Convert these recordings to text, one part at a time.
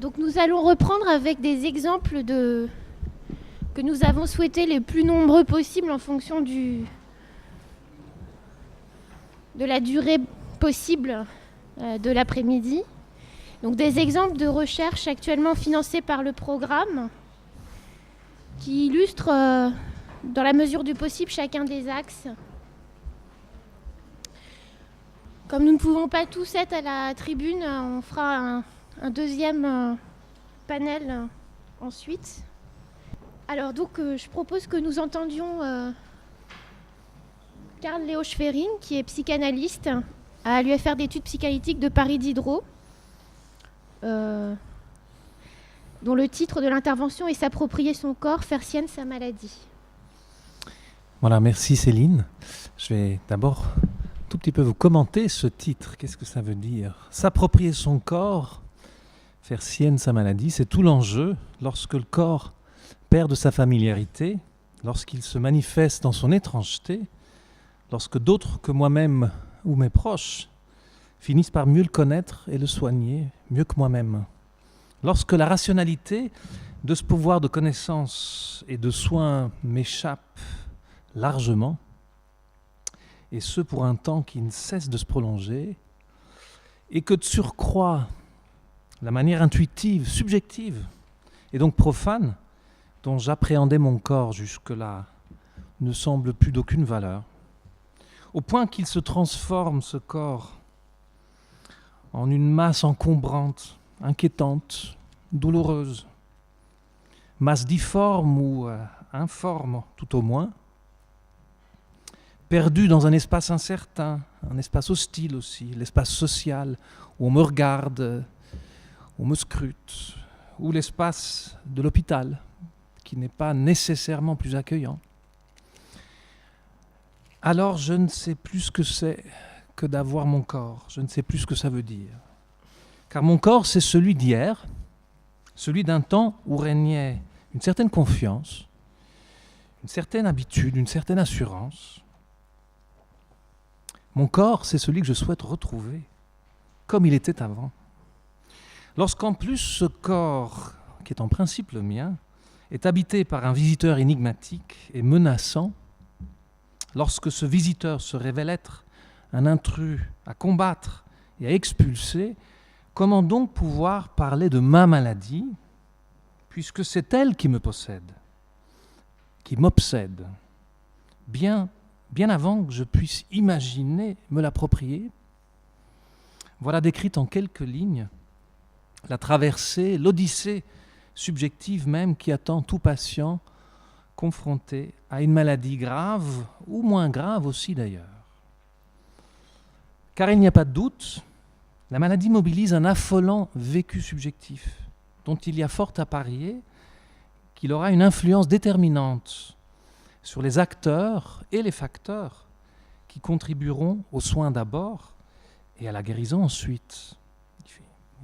Donc nous allons reprendre avec des exemples que nous avons souhaité les plus nombreux possibles en fonction de la durée possible de l'après-midi. Donc des exemples de recherche actuellement financés par le programme qui illustrent dans la mesure du possible chacun des axes. Comme nous ne pouvons pas tous être à la tribune, on fera un deuxième panel ensuite. Alors donc je propose que nous entendions Karl Leo Schwerin, qui est psychanalyste à l'UFR d'études psychanalytiques de Paris Diderot, dont le titre de l'intervention est S'approprier son corps, faire sienne sa maladie. Voilà, merci Céline. Je vais d'abord un tout petit peu vous commenter ce titre. Qu'est-ce que ça veut dire ? S'approprier son corps, faire sienne sa maladie, c'est tout l'enjeu lorsque le corps perd de sa familiarité, lorsqu'il se manifeste dans son étrangeté, lorsque d'autres que moi-même ou mes proches finissent par mieux le connaître et le soigner, mieux que moi-même. Lorsque la rationalité de ce pouvoir de connaissance et de soin m'échappe largement, et ce pour un temps qui ne cesse de se prolonger, et que de surcroît, la manière intuitive, subjective, et donc profane, dont j'appréhendais mon corps jusque-là, ne semble plus d'aucune valeur, au point qu'il se transforme, ce corps, en une masse encombrante, inquiétante, douloureuse, masse difforme ou informe tout au moins, perdue dans un espace incertain, un espace hostile aussi, l'espace social où on me regarde, où on me scrute, ou l'espace de l'hôpital qui n'est pas nécessairement plus accueillant. Alors je ne sais plus ce que c'est que d'avoir mon corps, je ne sais plus ce que ça veut dire. Car mon corps, c'est celui d'hier, celui d'un temps où régnait une certaine confiance, une certaine habitude, une certaine assurance. Mon corps, c'est celui que je souhaite retrouver, comme il était avant. Lorsqu'en plus ce corps, qui est en principe le mien, est habité par un visiteur énigmatique et menaçant, lorsque ce visiteur se révèle être un intrus à combattre et à expulser, comment donc pouvoir parler de ma maladie, puisque c'est elle qui me possède, qui m'obsède, bien avant que je puisse imaginer me l'approprier? Voilà décrite en quelques lignes la traversée, l'odyssée subjective même qui attend tout patient confronté à une maladie grave, ou moins grave aussi d'ailleurs. Car il n'y a pas de doute, la maladie mobilise un affolant vécu subjectif, dont il y a fort à parier qu'il aura une influence déterminante sur les acteurs et les facteurs qui contribueront aux soins d'abord et à la guérison ensuite.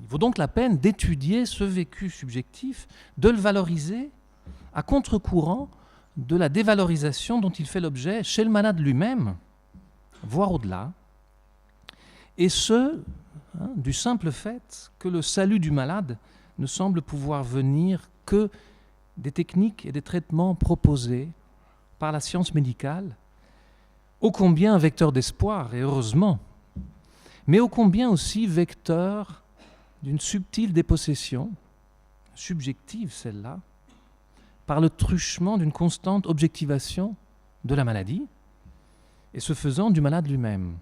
Il vaut donc la peine d'étudier ce vécu subjectif, de le valoriser à contre-courant de la dévalorisation dont il fait l'objet chez le malade lui-même, voire au-delà, et ce, du simple fait que le salut du malade ne semble pouvoir venir que des techniques et des traitements proposés par la science médicale, ô combien vecteur d'espoir, et heureusement, mais ô combien aussi vecteur d'une subtile dépossession, subjective celle-là, par le truchement d'une constante objectivation de la maladie, et ce faisant du malade lui-même.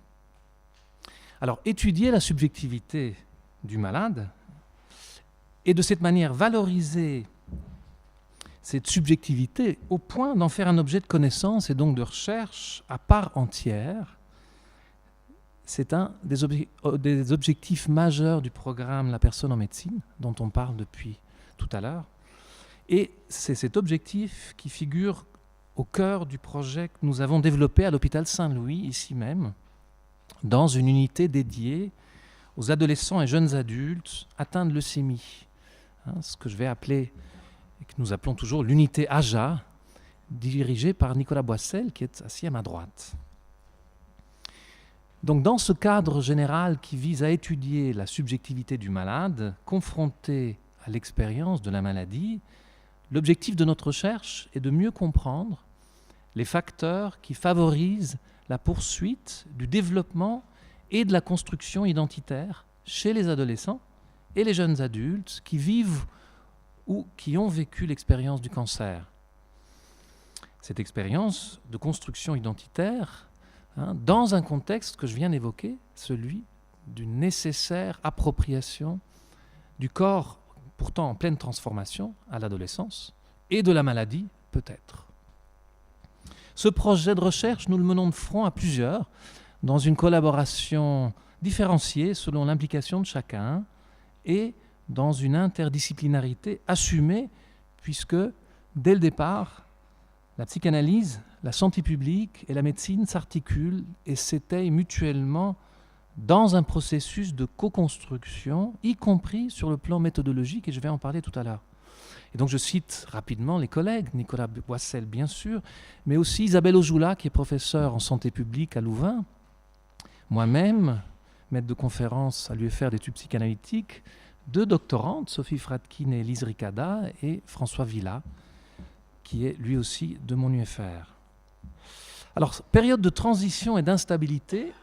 Alors, étudier la subjectivité du malade, et de cette manière valoriser cette subjectivité au point d'en faire un objet de connaissance et donc de recherche à part entière, c'est un des objectifs majeurs du programme La personne en médecine, dont on parle depuis tout à l'heure. Et c'est cet objectif qui figure au cœur du projet que nous avons développé à l'hôpital Saint-Louis, ici même, dans une unité dédiée aux adolescents et jeunes adultes atteints de leucémie. Ce que je vais appeler, et que nous appelons toujours l'unité AJA, dirigée par Nicolas Boissel, qui est assis à ma droite. Donc dans ce cadre général qui vise à étudier la subjectivité du malade, confronté à l'expérience de la maladie, l'objectif de notre recherche est de mieux comprendre les facteurs qui favorisent la poursuite du développement et de la construction identitaire chez les adolescents et les jeunes adultes qui vivent ou qui ont vécu l'expérience du cancer. Cette expérience de construction identitaire, dans un contexte que je viens d'évoquer, celui d'une nécessaire appropriation du corps pourtant en pleine transformation à l'adolescence et de la maladie peut-être. Ce projet de recherche, nous le menons de front à plusieurs, dans une collaboration différenciée selon l'implication de chacun et dans une interdisciplinarité assumée, puisque dès le départ, la psychanalyse, la santé publique et la médecine s'articulent et s'étayent mutuellement dans un processus de co-construction, y compris sur le plan méthodologique, et je vais en parler tout à l'heure. Et donc je cite rapidement les collègues, Nicolas Boissel bien sûr, mais aussi Isabelle Ojoula, qui est professeure en santé publique à Louvain, moi-même, maître de conférence à l'UFR d'études psychanalytiques, deux doctorantes, Sophie Fradkin et Lise Ricada, et François Villa, qui est lui aussi de mon UFR. Alors, période de transition et d'instabilité,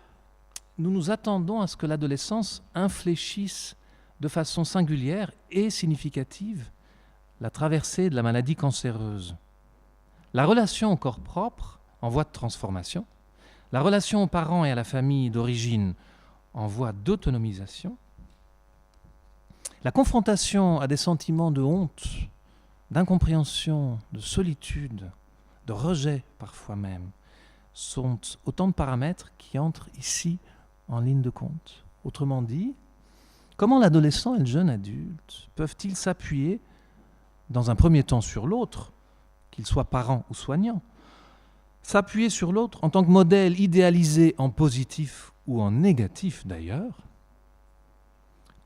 nous nous attendons à ce que l'adolescence infléchisse de façon singulière et significative la traversée de la maladie cancéreuse. La relation au corps propre, en voie de transformation, la relation aux parents et à la famille d'origine, en voie d'autonomisation, la confrontation à des sentiments de honte, d'incompréhension, de solitude, de rejet parfois même, sont autant de paramètres qui entrent ici en ligne de compte. Autrement dit, comment l'adolescent et le jeune adulte peuvent-ils s'appuyer dans un premier temps sur l'autre, qu'il soit parent ou soignant, s'appuyer sur l'autre en tant que modèle idéalisé en positif ou en négatif d'ailleurs,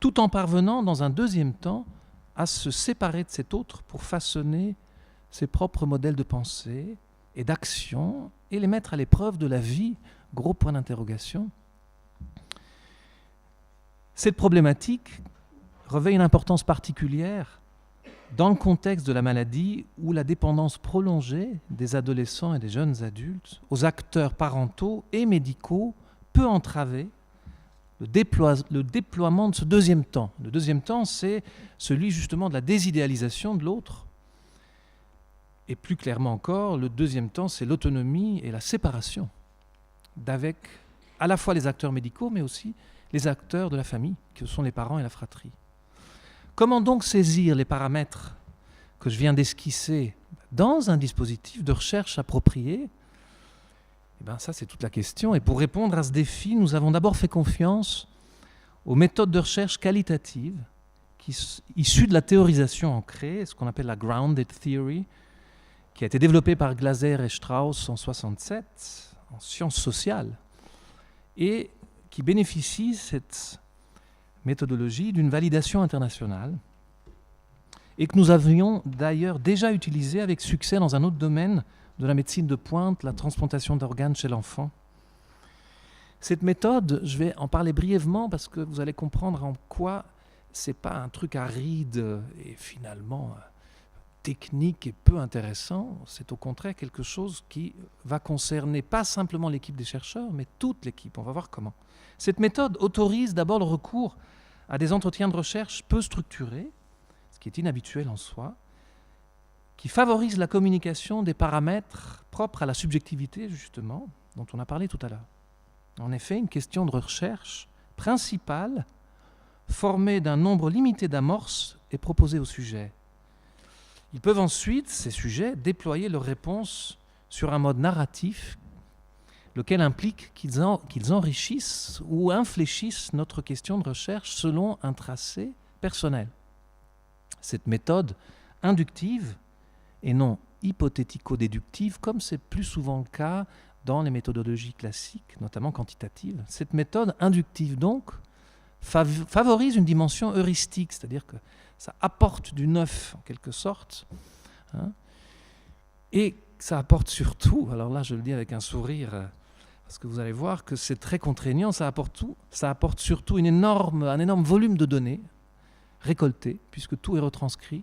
tout en parvenant dans un deuxième temps à se séparer de cet autre pour façonner ses propres modèles de pensée et d'action et les mettre à l'épreuve de la vie, gros point d'interrogation. Cette problématique revêt une importance particulière dans le contexte de la maladie où la dépendance prolongée des adolescents et des jeunes adultes aux acteurs parentaux et médicaux peut entraver le déploiement de ce deuxième temps. Le deuxième temps, c'est celui justement de la désidéalisation de l'autre. Et plus clairement encore, le deuxième temps, c'est l'autonomie et la séparation d'avec à la fois les acteurs médicaux, mais aussi les acteurs de la famille, que sont les parents et la fratrie. Comment donc saisir les paramètres que je viens d'esquisser dans un dispositif de recherche approprié ? Eh bien, ça, c'est toute la question. Et pour répondre à ce défi, nous avons d'abord fait confiance aux méthodes de recherche qualitatives issues de la théorisation ancrée, ce qu'on appelle la grounded theory, qui a été développée par Glaser et Strauss en 1967 en sciences sociales et qui bénéficie, cette méthodologie, d'une validation internationale et que nous avions d'ailleurs déjà utilisée avec succès dans un autre domaine de la médecine de pointe, la transplantation d'organes chez l'enfant. Cette méthode, je vais en parler brièvement parce que vous allez comprendre en quoi c'est pas un truc aride et finalement technique et peu intéressant, c'est au contraire quelque chose qui va concerner pas simplement l'équipe des chercheurs, mais toute l'équipe. On va voir comment. Cette méthode autorise d'abord le recours à des entretiens de recherche peu structurés, ce qui est inhabituel en soi, qui favorise la communication des paramètres propres à la subjectivité, justement, dont on a parlé tout à l'heure. En effet, une question de recherche principale, formée d'un nombre limité d'amorces, est proposée au sujet. Ils peuvent ensuite, ces sujets, déployer leurs réponses sur un mode narratif, lequel implique qu'ils enrichissent ou infléchissent notre question de recherche selon un tracé personnel. Cette méthode inductive et non hypothético-déductive, comme c'est plus souvent le cas dans les méthodologies classiques, notamment quantitatives. Cette méthode inductive, donc, favorise une dimension heuristique, c'est-à-dire que ça apporte du neuf, en quelque sorte, et ça apporte surtout, alors là je le dis avec un sourire, parce que vous allez voir que c'est très contraignant, ça apporte surtout un énorme volume de données, récolté, puisque tout est retranscrit.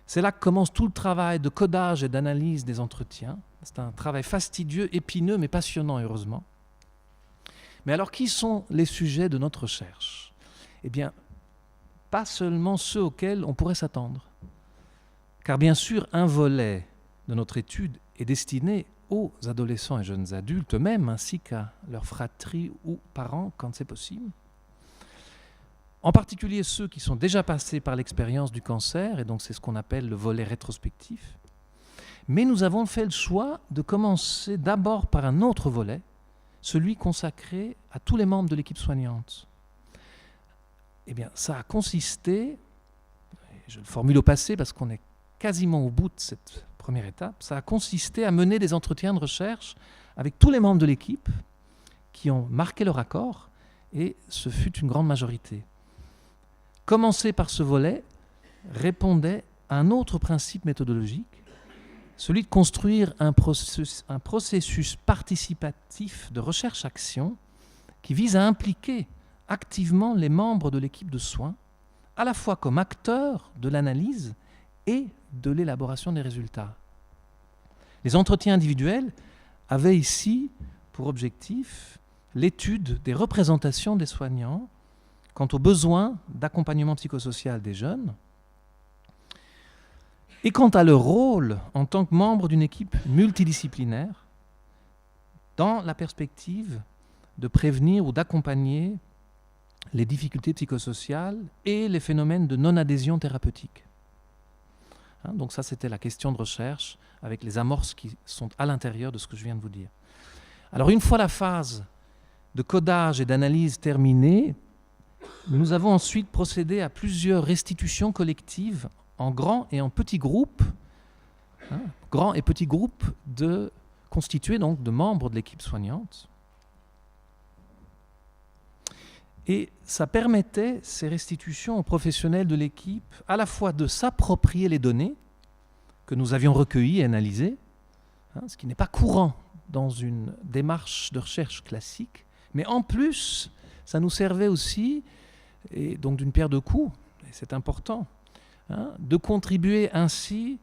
C'est là que commence tout le travail de codage et d'analyse des entretiens. C'est un travail fastidieux, épineux, mais passionnant, heureusement. Mais alors, qui sont les sujets de notre recherche? Eh bien, pas seulement ceux auxquels on pourrait s'attendre. Car bien sûr, un volet de notre étude est destiné aux adolescents et jeunes adultes eux-mêmes, ainsi qu'à leurs fratries ou parents, quand c'est possible. En particulier ceux qui sont déjà passés par l'expérience du cancer, et donc c'est ce qu'on appelle le volet rétrospectif. Mais nous avons fait le choix de commencer d'abord par un autre volet, celui consacré à tous les membres de l'équipe soignante. Eh bien, ça a consisté, et je le formule au passé parce qu'on est quasiment au bout de cette première étape, ça a consisté à mener des entretiens de recherche avec tous les membres de l'équipe qui ont marqué leur accord, et ce fut une grande majorité. Commencer par ce volet répondait à un autre principe méthodologique, celui de construire un processus participatif de recherche-action qui vise à impliquer activement les membres de l'équipe de soins, à la fois comme acteurs de l'analyse et de l'élaboration des résultats. Les entretiens individuels avaient ici pour objectif l'étude des représentations des soignants quant aux besoins d'accompagnement psychosocial des jeunes et quant à leur rôle en tant que membre d'une équipe multidisciplinaire dans la perspective de prévenir ou d'accompagner les difficultés psychosociales et les phénomènes de non-adhésion thérapeutique. Donc ça, c'était la question de recherche avec les amorces qui sont à l'intérieur de ce que je viens de vous dire. Alors une fois la phase de codage et d'analyse terminée, nous avons ensuite procédé à plusieurs restitutions collectives en grands et en petits groupes, grands et petits groupes constitués donc de membres de l'équipe soignante. Et ça permettait, ces restitutions aux professionnels de l'équipe, à la fois de s'approprier les données que nous avions recueillies et analysées, ce qui n'est pas courant dans une démarche de recherche classique, mais en plus, ça nous servait aussi, et donc d'une paire de coups, et c'est important, de contribuer ainsi,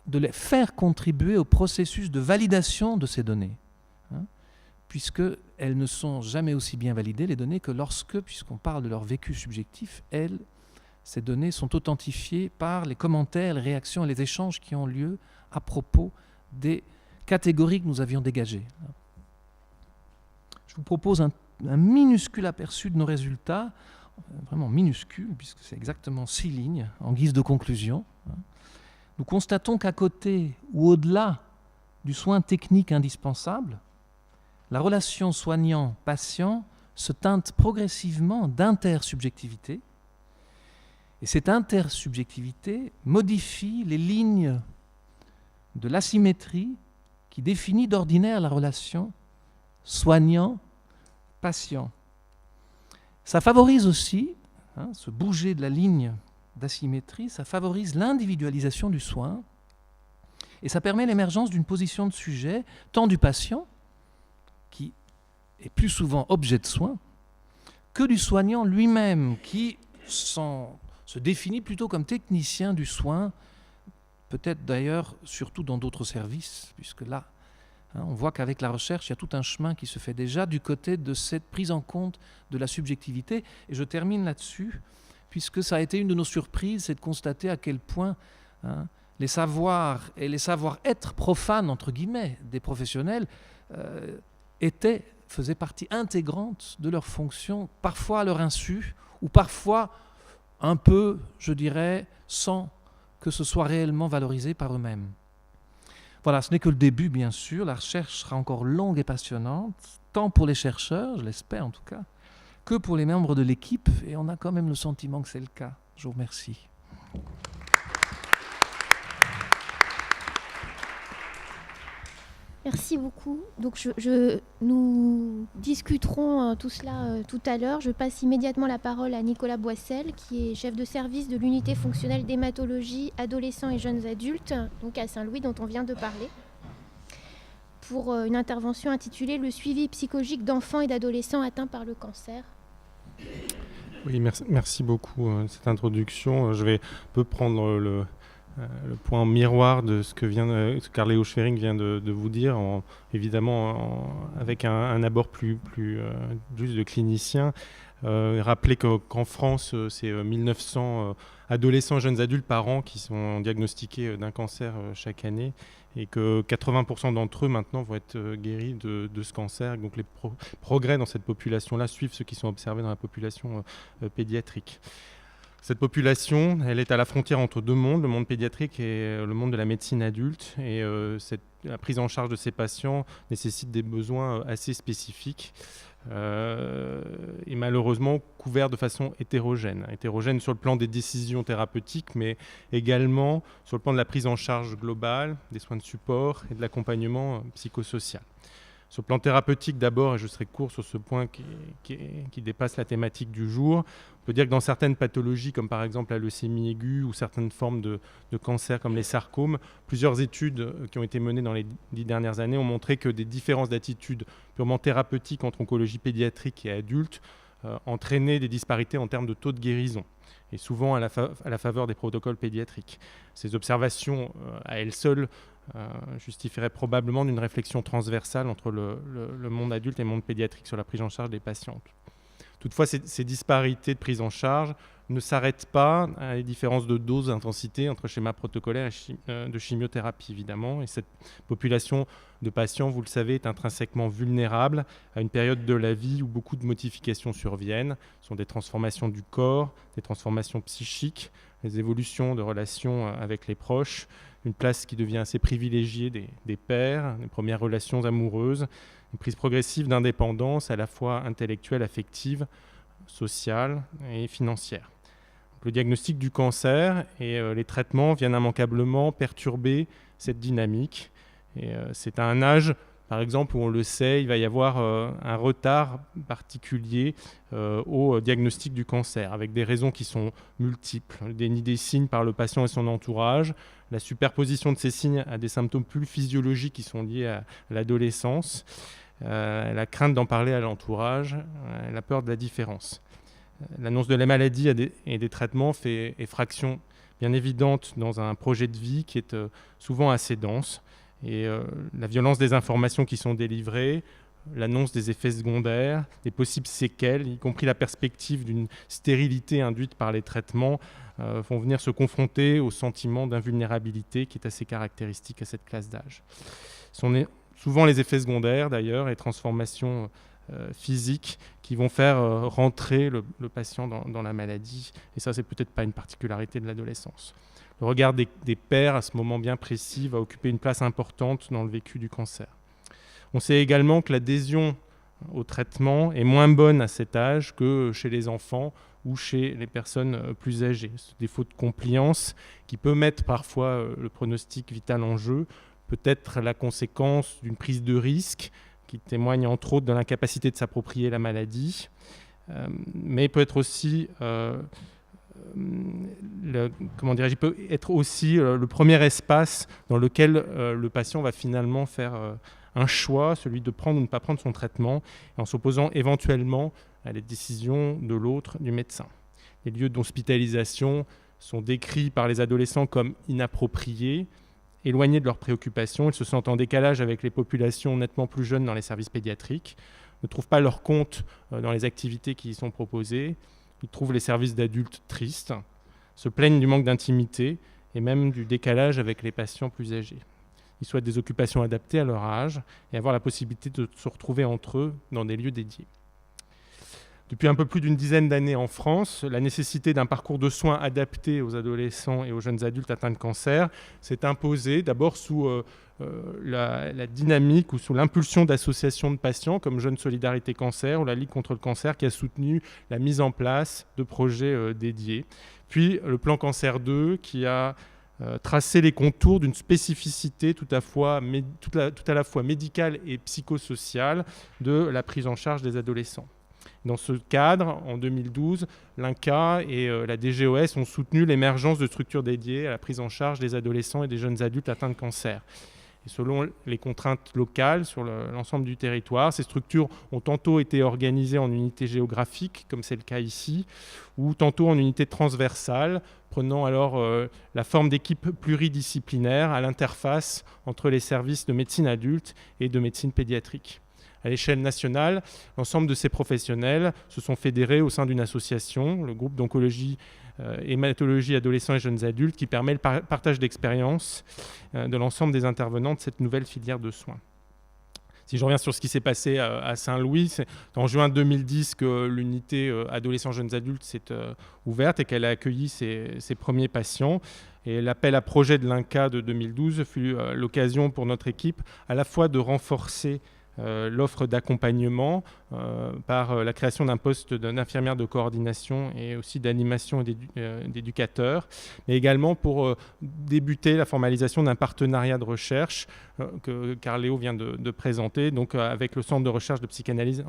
de les faire contribuer au processus de validation de ces données, puisqu'elles ne sont jamais aussi bien validées, les données, que lorsque, puisqu'on parle de leur vécu subjectif, ces données sont authentifiées par les commentaires, les réactions et les échanges qui ont lieu à propos des catégories que nous avions dégagées. Je vous propose un minuscule aperçu de nos résultats, vraiment minuscule, puisque c'est exactement 6 lignes, en guise de conclusion. Nous constatons qu'à côté ou au-delà du soin technique indispensable, la relation soignant-patient se teinte progressivement d'intersubjectivité, et cette intersubjectivité modifie les lignes de l'asymétrie qui définit d'ordinaire la relation soignant-patient. Ça favorise aussi, ce bouger de la ligne d'asymétrie, ça favorise l'individualisation du soin, et ça permet l'émergence d'une position de sujet, tant du patient, qui est plus souvent objet de soin, que du soignant lui-même, qui se définit plutôt comme technicien du soin, peut-être d'ailleurs surtout dans d'autres services, puisque là, on voit qu'avec la recherche, il y a tout un chemin qui se fait déjà du côté de cette prise en compte de la subjectivité. Et je termine là-dessus, puisque ça a été une de nos surprises, c'est de constater à quel point les savoirs et les savoir-être profanes, entre guillemets, des professionnels faisaient partie intégrante de leurs fonctions, parfois à leur insu, ou parfois un peu, je dirais, sans que ce soit réellement valorisé par eux-mêmes. Voilà, ce n'est que le début, bien sûr. La recherche sera encore longue et passionnante, tant pour les chercheurs, je l'espère en tout cas, que pour les membres de l'équipe. Et on a quand même le sentiment que c'est le cas. Je vous remercie. Merci beaucoup. Donc nous discuterons tout cela tout à l'heure. Je passe immédiatement la parole à Nicolas Boissel, qui est chef de service de l'unité fonctionnelle d'hématologie adolescents et jeunes adultes, donc à Saint-Louis, dont on vient de parler, pour une intervention intitulée « Le suivi psychologique d'enfants et d'adolescents atteints par le cancer ». Oui, merci beaucoup de cette introduction. Je vais un peu prendre le point miroir de ce que Carl-Leo Schwering vient de vous dire, avec un abord plus juste de clinicien. Rappelez qu'en France, c'est 1900 adolescents et jeunes adultes par an qui sont diagnostiqués d'un cancer chaque année, et que 80% d'entre eux maintenant vont être guéris de ce cancer. Donc les progrès dans cette population-là suivent ceux qui sont observés dans la population pédiatrique. Cette population, elle est à la frontière entre deux mondes, le monde pédiatrique et le monde de la médecine adulte. Et la prise en charge de ces patients nécessite des besoins assez spécifiques et malheureusement couverts de façon hétérogène. Hétérogène sur le plan des décisions thérapeutiques, mais également sur le plan de la prise en charge globale, des soins de support et de l'accompagnement psychosocial. Sur le plan thérapeutique d'abord, et je serai court sur ce point qui dépasse la thématique du jour, on peut dire que dans certaines pathologies, comme par exemple la leucémie aiguë ou certaines formes de cancer comme les sarcomes, plusieurs études qui ont été menées dans les 10 dernières années ont montré que des différences d'attitude purement thérapeutiques entre oncologie pédiatrique et adulte entraînaient des disparités en termes de taux de guérison, et souvent à la faveur des protocoles pédiatriques. Ces observations, à elles seules, justifierait probablement d'une réflexion transversale entre le monde adulte et le monde pédiatrique sur la prise en charge des patientes. Toutefois, ces disparités de prise en charge ne s'arrêtent pas à les différences de dose d'intensité entre schémas protocolaires et de chimiothérapie, évidemment. Et cette population de patients, vous le savez, est intrinsèquement vulnérable à une période de la vie où beaucoup de modifications surviennent. Ce sont des transformations du corps, des transformations psychiques, les évolutions de relations avec les proches, une place qui devient assez privilégiée des pairs, les premières relations amoureuses, une prise progressive d'indépendance à la fois intellectuelle, affective, sociale et financière. Le diagnostic du cancer et les traitements viennent immanquablement perturber cette dynamique. Et c'est à un âge, par exemple, où on le sait, il va y avoir un retard particulier au diagnostic du cancer, avec des raisons qui sont multiples. Le déni des signes par le patient et son entourage, la superposition de ces signes à des symptômes plus physiologiques qui sont liés à l'adolescence, la crainte d'en parler à l'entourage, la peur de la différence. L'annonce de la maladie et des traitements fait effraction bien évidente dans un projet de vie qui est souvent assez dense. Et la violence des informations qui sont délivrées, l'annonce des effets secondaires, des possibles séquelles, y compris la perspective d'une stérilité induite par les traitements, vont venir se confronter au sentiment d'invulnérabilité qui est assez caractéristique à cette classe d'âge. Ce sont souvent les effets secondaires d'ailleurs et transformations physiques qui vont faire rentrer le patient dans la maladie. Et ça, c'est peut-être pas une particularité de l'adolescence. Le regard des pairs à ce moment bien précis va occuper une place importante dans le vécu du cancer. On sait également que l'adhésion au traitement est moins bonne à cet âge que chez les enfants ou chez les personnes plus âgées. Ce défaut de compliance qui peut mettre parfois le pronostic vital en jeu peut être la conséquence d'une prise de risque qui témoigne entre autres de l'incapacité de s'approprier la maladie, mais peut être aussi il peut être aussi le premier espace dans lequel le patient va finalement faire un choix, celui de prendre ou ne pas prendre son traitement, en s'opposant éventuellement à les décisions de l'autre, du médecin. Les lieux d'hospitalisation sont décrits par les adolescents comme inappropriés, éloignés de leurs préoccupations. Ils se sentent en décalage avec les populations nettement plus jeunes dans les services pédiatriques, ne trouvent pas leur compte dans les activités qui y sont proposées. Ils trouvent les services d'adultes tristes, se plaignent du manque d'intimité et même du décalage avec les patients plus âgés. Ils souhaitent des occupations adaptées à leur âge et avoir la possibilité de se retrouver entre eux dans des lieux dédiés. Depuis un peu plus d'une dizaine d'années en France, la nécessité d'un parcours de soins adapté aux adolescents et aux jeunes adultes atteints de cancer s'est imposée d'abord sous la dynamique ou sous l'impulsion d'associations de patients comme Jeunes Solidarité Cancer ou la Ligue contre le cancer qui a soutenu la mise en place de projets dédiés. Puis le plan Cancer 2 qui a tracé les contours d'une spécificité tout à la fois médicale et psychosociale de la prise en charge des adolescents. Dans ce cadre, en 2012, l'INCa et la DGOS ont soutenu l'émergence de structures dédiées à la prise en charge des adolescents et des jeunes adultes atteints de cancer. et selon les contraintes locales sur l'ensemble du territoire. Ces structures ont tantôt été organisées en unités géographiques, comme c'est le cas ici, ou tantôt en unités transversales, prenant alors la forme d'équipes pluridisciplinaires à l'interface entre les services de médecine adulte et de médecine pédiatrique. À l'échelle nationale, l'ensemble de ces professionnels se sont fédérés au sein d'une association, le groupe d'oncologie hématologie adolescents et jeunes adultes, qui permet le partage d'expériences de l'ensemble des intervenants de cette nouvelle filière de soins. Si je reviens sur ce qui s'est passé à Saint-Louis, c'est en juin 2010 que l'unité adolescents jeunes adultes s'est ouverte et qu'elle a accueilli ses premiers patients. Et l'appel à projet de l'INCa de 2012 fut l'occasion pour notre équipe à la fois de renforcer l'offre d'accompagnement par la création d'un poste d'infirmière de coordination et aussi d'animation et d'éducateur, mais également pour débuter la formalisation d'un partenariat de recherche que Carléo vient de présenter, donc avec le Centre de recherche de psychanalyse,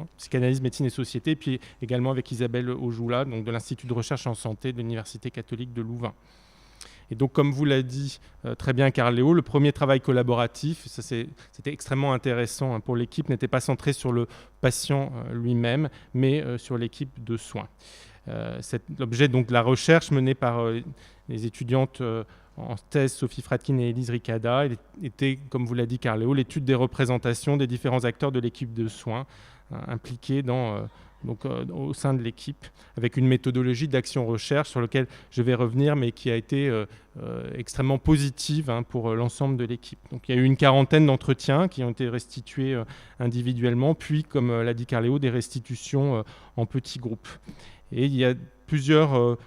médecine et société, puis également avec Isabelle Ojoula, donc de l'Institut de recherche en santé de l'Université catholique de Louvain. Et donc, comme vous l'a dit très bien Carléo, le premier travail collaboratif, c'était extrêmement intéressant pour l'équipe, n'était pas centré sur le patient lui-même, mais sur l'équipe de soins. L'objet donc de la recherche menée par les étudiantes en thèse Sophie Fratkin et Élise Ricada était, comme vous l'a dit Carléo, l'étude des représentations des différents acteurs de l'équipe de soins impliqués au sein de l'équipe, avec une méthodologie d'action-recherche sur laquelle je vais revenir, mais qui a été extrêmement positive pour l'ensemble de l'équipe. Donc, il y a eu une quarantaine d'entretiens qui ont été restitués individuellement, puis, comme l'a dit Carléo, des restitutions en petits groupes. Et il y a plusieurs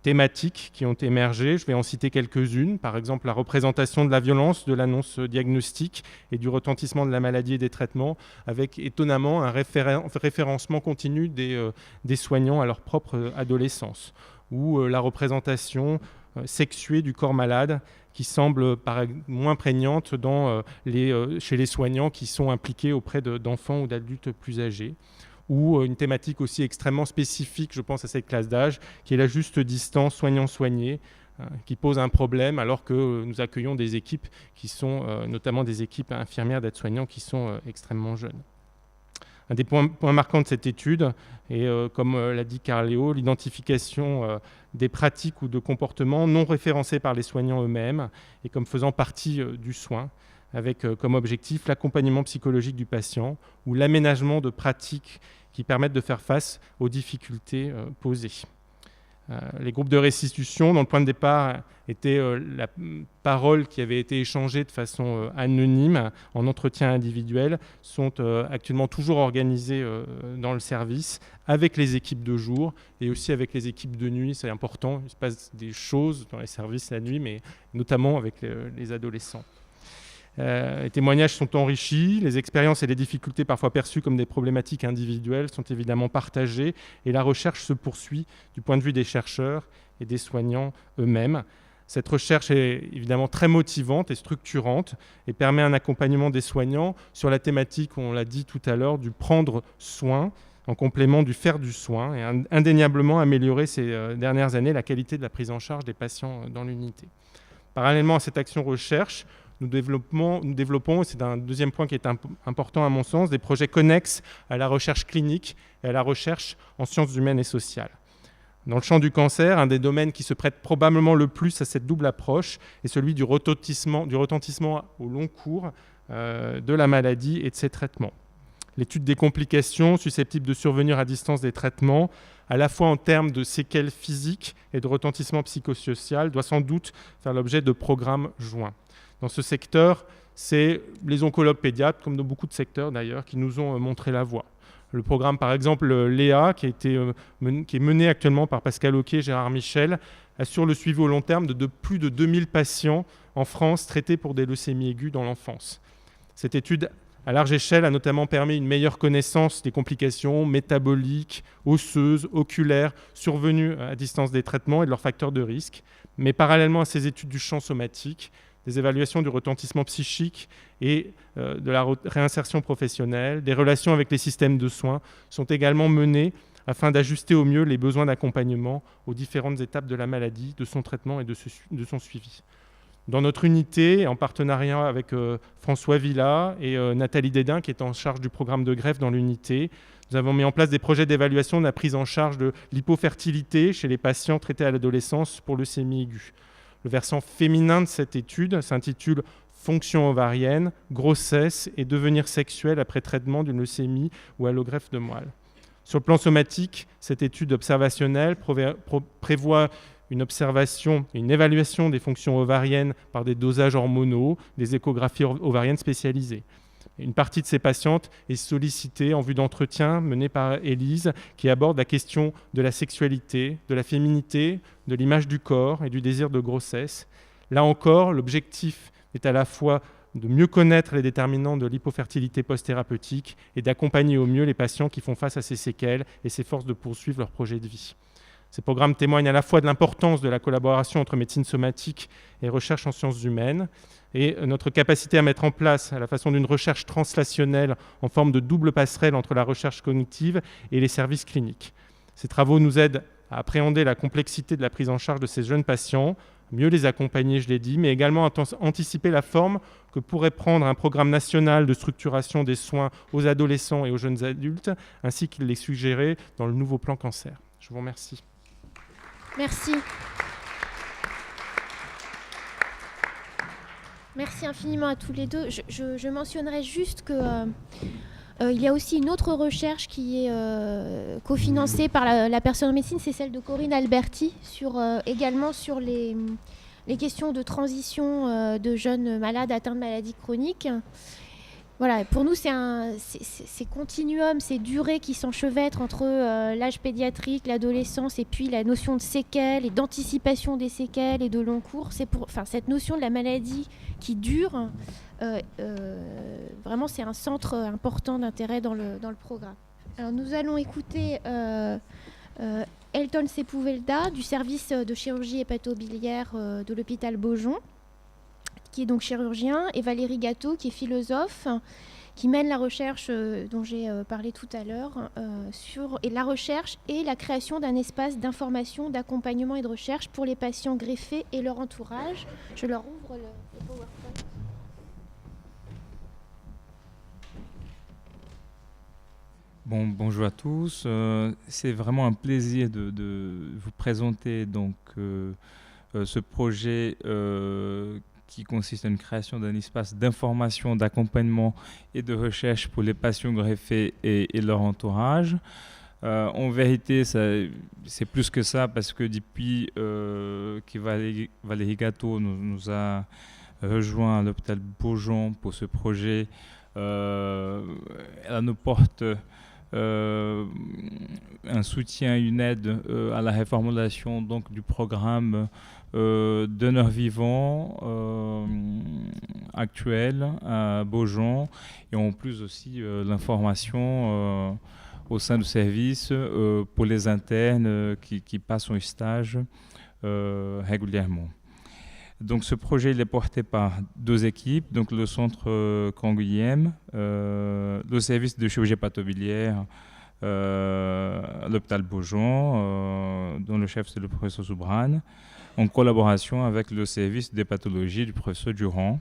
thématiques qui ont émergé. Je vais en citer quelques-unes. Par exemple, la représentation de la violence de l'annonce diagnostique et du retentissement de la maladie et des traitements, avec étonnamment un référencement continu des soignants à leur propre adolescence. Ou la représentation sexuée du corps malade qui semble moins prégnante chez les soignants qui sont impliqués auprès d'enfants ou d'adultes plus âgés. Ou une thématique aussi extrêmement spécifique, je pense, à cette classe d'âge, qui est la juste distance soignant-soigné, qui pose un problème alors que nous accueillons des équipes qui sont, notamment des équipes infirmières d'aides-soignants qui sont extrêmement jeunes. Un des points marquants de cette étude, et comme l'a dit Carléo, l'identification des pratiques ou de comportements non référencés par les soignants eux-mêmes et comme faisant partie du soin, avec comme objectif l'accompagnement psychologique du patient ou l'aménagement de pratiques qui permettent de faire face aux difficultés posées. Les groupes de restitution, dont le point de départ était la parole qui avait été échangée de façon anonyme en entretien individuel, sont actuellement toujours organisés dans le service avec les équipes de jour et aussi avec les équipes de nuit. C'est important, il se passe des choses dans les services la nuit, mais notamment avec les adolescents. Les témoignages sont enrichis, les expériences et les difficultés parfois perçues comme des problématiques individuelles sont évidemment partagées et la recherche se poursuit du point de vue des chercheurs et des soignants eux-mêmes. Cette recherche est évidemment très motivante et structurante et permet un accompagnement des soignants sur la thématique, on l'a dit tout à l'heure, du prendre soin en complément du faire du soin et indéniablement améliorer ces dernières années la qualité de la prise en charge des patients dans l'unité. Parallèlement à cette action recherche, nous développons, c'est un deuxième point qui est important à mon sens, des projets connexes à la recherche clinique et à la recherche en sciences humaines et sociales. Dans le champ du cancer, un des domaines qui se prête probablement le plus à cette double approche est celui du retentissement au long cours de la maladie et de ses traitements. L'étude des complications susceptibles de survenir à distance des traitements, à la fois en termes de séquelles physiques et de retentissement psychosocial, doit sans doute faire l'objet de programmes joints. Dans ce secteur, c'est les oncologues pédiatres, comme dans beaucoup de secteurs d'ailleurs, qui nous ont montré la voie. Le programme, par exemple, Léa, qui est mené actuellement par Pascal Oquet et Gérard Michel, assure le suivi au long terme de plus de 2000 patients en France traités pour des leucémies aiguës dans l'enfance. Cette étude à large échelle a notamment permis une meilleure connaissance des complications métaboliques, osseuses, oculaires, survenues à distance des traitements et de leurs facteurs de risque. Mais parallèlement à ces études du champ somatique, des évaluations du retentissement psychique et de la réinsertion professionnelle, des relations avec les systèmes de soins sont également menées afin d'ajuster au mieux les besoins d'accompagnement aux différentes étapes de la maladie, de son traitement et de son suivi. Dans notre unité, en partenariat avec François Villa et Nathalie Dédain, qui est en charge du programme de greffe dans l'unité, nous avons mis en place des projets d'évaluation de la prise en charge de l'hypofertilité chez les patients traités à l'adolescence pour leucémie aiguë. Le versant féminin de cette étude s'intitule « Fonction ovarienne, grossesse et devenir sexuel après traitement d'une leucémie ou allogreffe de moelle ». Sur le plan somatique, cette étude observationnelle prévoit une observation et une évaluation des fonctions ovariennes par des dosages hormonaux, des échographies ovariennes spécialisées. Une partie de ces patientes est sollicitée en vue d'entretiens menés par Élise, qui aborde la question de la sexualité, de la féminité, de l'image du corps et du désir de grossesse. Là encore, l'objectif est à la fois de mieux connaître les déterminants de l'hypofertilité post-thérapeutique et d'accompagner au mieux les patients qui font face à ces séquelles et s'efforcent de poursuivre leur projet de vie. Ces programmes témoignent à la fois de l'importance de la collaboration entre médecine somatique et recherche en sciences humaines et notre capacité à mettre en place, à la façon d'une recherche translationnelle en forme de double passerelle entre la recherche cognitive et les services cliniques. Ces travaux nous aident à appréhender la complexité de la prise en charge de ces jeunes patients, mieux les accompagner, je l'ai dit, mais également anticiper la forme que pourrait prendre un programme national de structuration des soins aux adolescents et aux jeunes adultes, ainsi qu'il les suggérait dans le nouveau plan cancer. Je vous remercie. Merci. Merci infiniment à tous les deux. Je mentionnerai juste que il y a aussi une autre recherche qui est cofinancée par la personne en médecine, c'est celle de Corinne Alberti, également sur les questions de transition de jeunes malades atteints de maladies chroniques. Voilà, pour nous, c'est continuum, ces durées qui s'enchevêtrent entre l'âge pédiatrique, l'adolescence et puis la notion de séquelles et d'anticipation des séquelles et de long cours. Cette notion de la maladie qui dure, vraiment, c'est un centre important d'intérêt dans le programme. Alors, nous allons écouter Elton Sepúlveda du service de chirurgie hépatobiliaire de l'hôpital Beaujon, qui est donc chirurgien, et Valérie Gâteau, qui est philosophe, qui mène la recherche dont j'ai parlé tout à l'heure, sur la recherche et la création d'un espace d'information, d'accompagnement et de recherche pour les patients greffés et leur entourage. Je leur ouvre le PowerPoint. Bonjour à tous. C'est vraiment un plaisir de vous présenter donc, ce projet qui consiste à une création d'un espace d'information, d'accompagnement et de recherche pour les patients greffés et leur entourage. En vérité, c'est plus que ça parce que depuis que Valérie Gâteau nous a rejoint à l'hôpital Beaujon pour ce projet, elle nous porte un soutien, une aide à la reformulation donc, du programme donneur vivant actuel à Beaujon et en plus aussi l'information au sein du service pour les internes qui passent en stage régulièrement. Donc ce projet il est porté par deux équipes, donc le centre Canguilhem, le service de chirurgie hépatobiliaire à l'hôpital Beaujon, dont le chef c'est le professeur Soubrane, en collaboration avec le service d'hépatologie du professeur Durand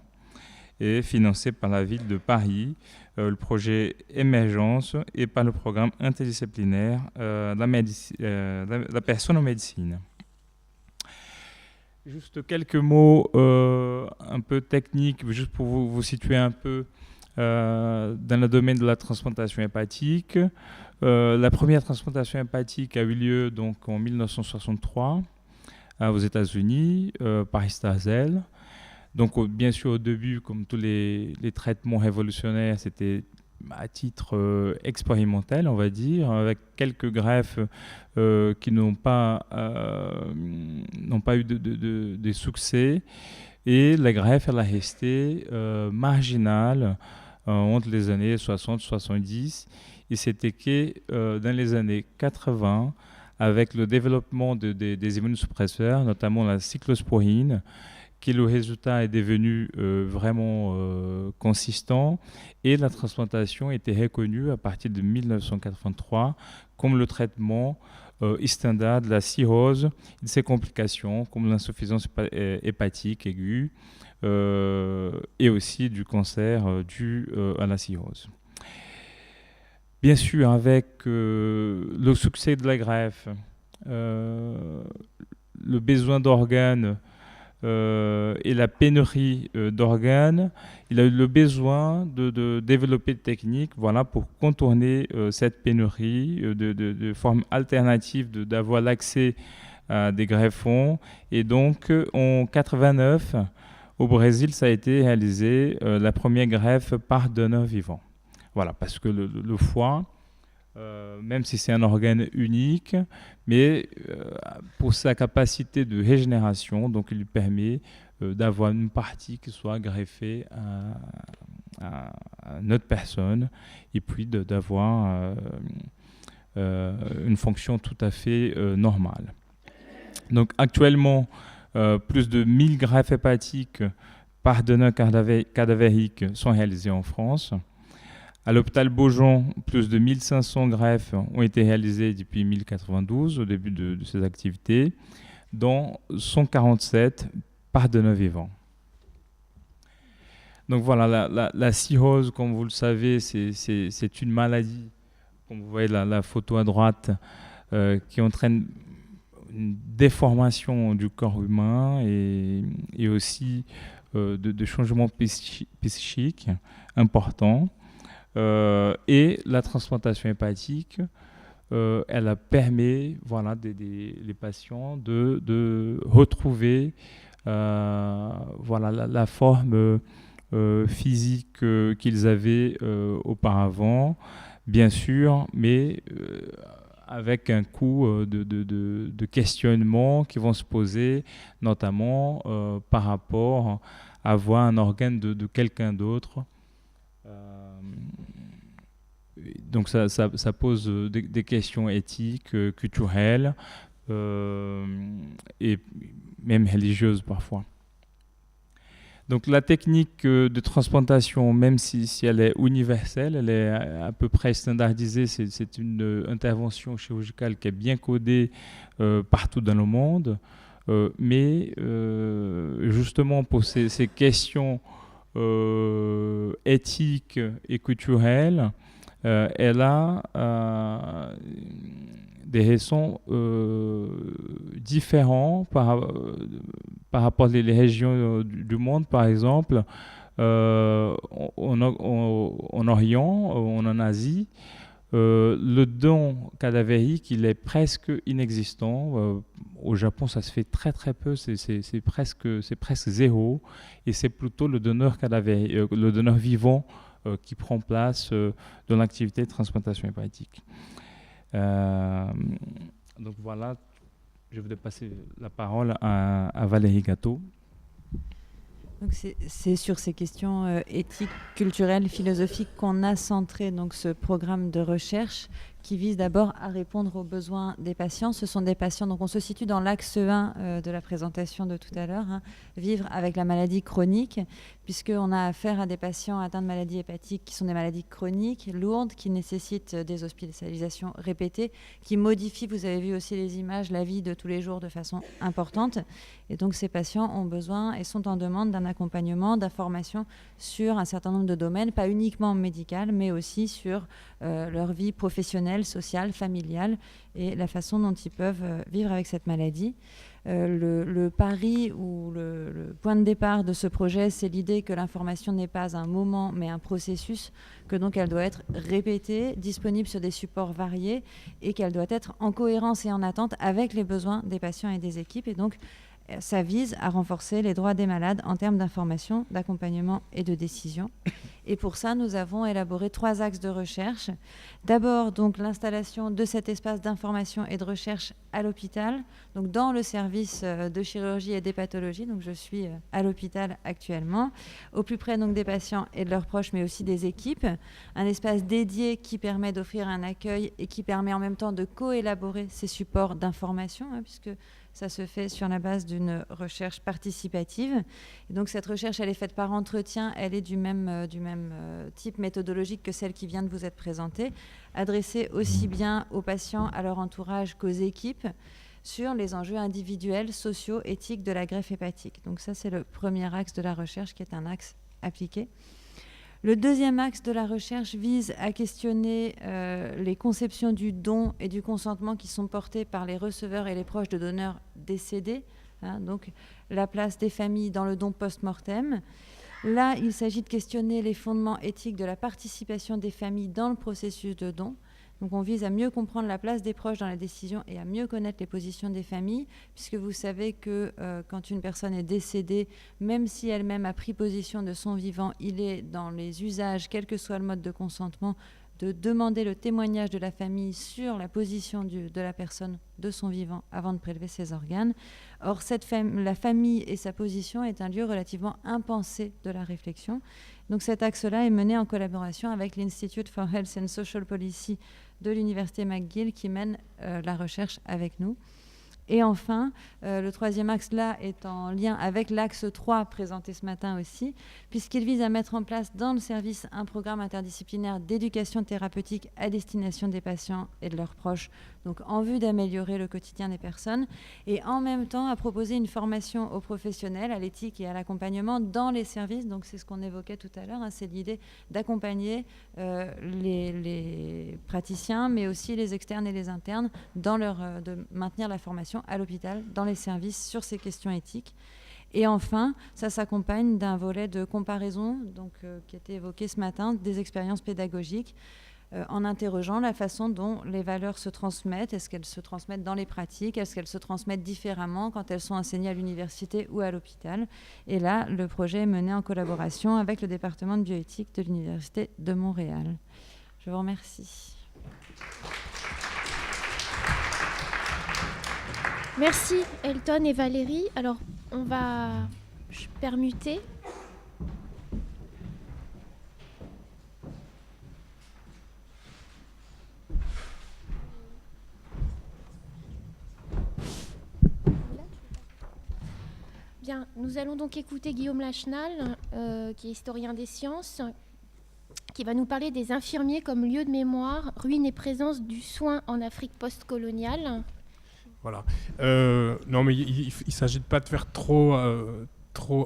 et financé par la ville de Paris, le projet Émergence et par le programme interdisciplinaire la personne en médecine. Juste quelques mots un peu techniques, juste pour vous situer un peu dans le domaine de la transplantation hépatique. La première transplantation hépatique a eu lieu donc, en 1963 aux États-Unis par Starzl. Donc bien sûr au début, comme tous les traitements révolutionnaires, c'était à titre expérimental, on va dire, avec quelques greffes qui n'ont pas eu de succès. Et la greffe, elle a resté marginale entre les années 60-70. Et c'était que dans les années 80, avec le développement des immunosuppresseurs, notamment la cyclosporine, que le résultat est devenu vraiment consistant et la transplantation était reconnue à partir de 1983 comme le traitement standard de la cirrhose et de ses complications comme l'insuffisance hépatique aiguë et aussi du cancer dû à la cirrhose. Bien sûr, avec le succès de la greffe, le besoin d'organes et la pénurie d'organes, il a eu le besoin de développer des techniques pour contourner cette pénurie, de formes alternatives d'avoir l'accès à des greffons. Et donc, en 89, au Brésil, ça a été réalisé la première greffe par donneur vivant. Voilà, parce que le foie, même si c'est un organe unique, mais pour sa capacité de régénération, donc il lui permet d'avoir une partie qui soit greffée à une autre personne et puis d'avoir une fonction tout à fait normale. Donc actuellement, plus de 1000 greffes hépatiques par donneur cadavérique sont réalisées en France. À l'hôpital Beaujon, plus de 1500 greffes ont été réalisées depuis 1092, au début de ces activités, dont 147 par donneur vivant. Donc voilà, la cirrhose, comme vous le savez, c'est une maladie, comme vous voyez la photo à droite, qui entraîne une déformation du corps humain et aussi de changements psychiques importants. Et la transplantation hépatique, elle permet les patients de retrouver la forme physique qu'ils avaient auparavant, bien sûr, mais avec un coup de questionnement qui vont se poser, notamment par rapport à avoir un organe de quelqu'un d'autre. Donc ça pose des questions éthiques, culturelles et même religieuses parfois. Donc la technique de transplantation, même si elle est universelle, elle est à peu près standardisée, c'est une intervention chirurgicale qui est bien codée partout dans le monde, mais justement pour ces questions éthiques et culturelles, elle a des raisons différentes par rapport aux régions du monde. Par exemple, en Orient, en Asie, le don cadavérique, il est presque inexistant. Au Japon, ça se fait très très peu, c'est presque zéro. Et c'est plutôt le donneur cadavérique, le donneur vivant qui prend place dans l'activité de transplantation hépatique. Donc voilà, je vais passer la parole à Valérie Gâteau. Donc c'est sur ces questions éthiques, culturelles, philosophiques qu'on a centré donc ce programme de recherche qui vise d'abord à répondre aux besoins des patients. Ce sont des patients, donc on se situe dans l'axe 1 de la présentation de tout à l'heure, vivre avec la maladie chronique, puisqu'on a affaire à des patients atteints de maladies hépatiques qui sont des maladies chroniques, lourdes, qui nécessitent des hospitalisations répétées, qui modifient, vous avez vu aussi les images, la vie de tous les jours de façon importante. Et donc ces patients ont besoin et sont en demande d'un accompagnement, d'informations sur un certain nombre de domaines, pas uniquement médical, mais aussi sur leur vie professionnelle, sociale, familiale et la façon dont ils peuvent vivre avec cette maladie. Le pari ou le point de départ de ce projet, c'est l'idée que l'information n'est pas un moment, mais un processus, que donc elle doit être répétée, disponible sur des supports variés et qu'elle doit être en cohérence et en attente avec les besoins des patients et des équipes. Et donc, ça vise à renforcer les droits des malades en termes d'information, d'accompagnement et de décision. Et pour ça, nous avons élaboré 3 axes de recherche. D'abord, donc, l'installation de cet espace d'information et de recherche à l'hôpital, donc dans le service de chirurgie et d'hépatologie. Donc, je suis à l'hôpital actuellement, au plus près donc, des patients et de leurs proches, mais aussi des équipes. Un espace dédié qui permet d'offrir un accueil et qui permet en même temps de co-élaborer ces supports d'information, puisque ça se fait sur la base d'une recherche participative. Et donc cette recherche, elle est faite par entretien, elle est du même type méthodologique que celle qui vient de vous être présentée, adressée aussi bien aux patients, à leur entourage qu'aux équipes, sur les enjeux individuels, sociaux, éthiques de la greffe hépatique. Donc ça, c'est le premier axe de la recherche qui est un axe appliqué. Le deuxième axe de la recherche vise à questionner les conceptions du don et du consentement qui sont portées par les receveurs et les proches de donneurs décédés, donc la place des familles dans le don post-mortem. Là, il s'agit de questionner les fondements éthiques de la participation des familles dans le processus de don. Donc on vise à mieux comprendre la place des proches dans la décision et à mieux connaître les positions des familles, puisque vous savez que quand une personne est décédée, même si elle-même a pris position de son vivant, il est dans les usages, quel que soit le mode de consentement, de demander le témoignage de la famille sur la position de la personne de son vivant avant de prélever ses organes. Or, la famille et sa position est un lieu relativement impensé de la réflexion. Donc cet axe-là est mené en collaboration avec l'Institute for Health and Social Policy de l'Université McGill qui mène la recherche avec nous. Et enfin, le troisième axe là est en lien avec l'axe 3 présenté ce matin aussi, puisqu'il vise à mettre en place dans le service un programme interdisciplinaire d'éducation thérapeutique à destination des patients et de leurs proches, donc en vue d'améliorer le quotidien des personnes, et en même temps à proposer une formation aux professionnels, à l'éthique et à l'accompagnement dans les services. Donc c'est ce qu'on évoquait tout à l'heure, c'est l'idée d'accompagner les praticiens, mais aussi les externes et les internes, de maintenir la formation à l'hôpital, dans les services, sur ces questions éthiques. Et enfin, ça s'accompagne d'un volet de comparaison qui a été évoqué ce matin, des expériences pédagogiques, en interrogeant la façon dont les valeurs se transmettent. Est-ce qu'elles se transmettent dans les pratiques? Est-ce qu'elles se transmettent différemment quand elles sont enseignées à l'université ou à l'hôpital? Et là, le projet est mené en collaboration avec le département de bioéthique de l'Université de Montréal. Je vous remercie. Merci Elton et Valérie. Alors, on va permuter. Bien, nous allons donc écouter Guillaume Lachenal, qui est historien des sciences, qui va nous parler des infirmiers comme lieu de mémoire, ruine et présence du soin en Afrique post-coloniale. Voilà. Non, mais il ne s'agit pas de faire trop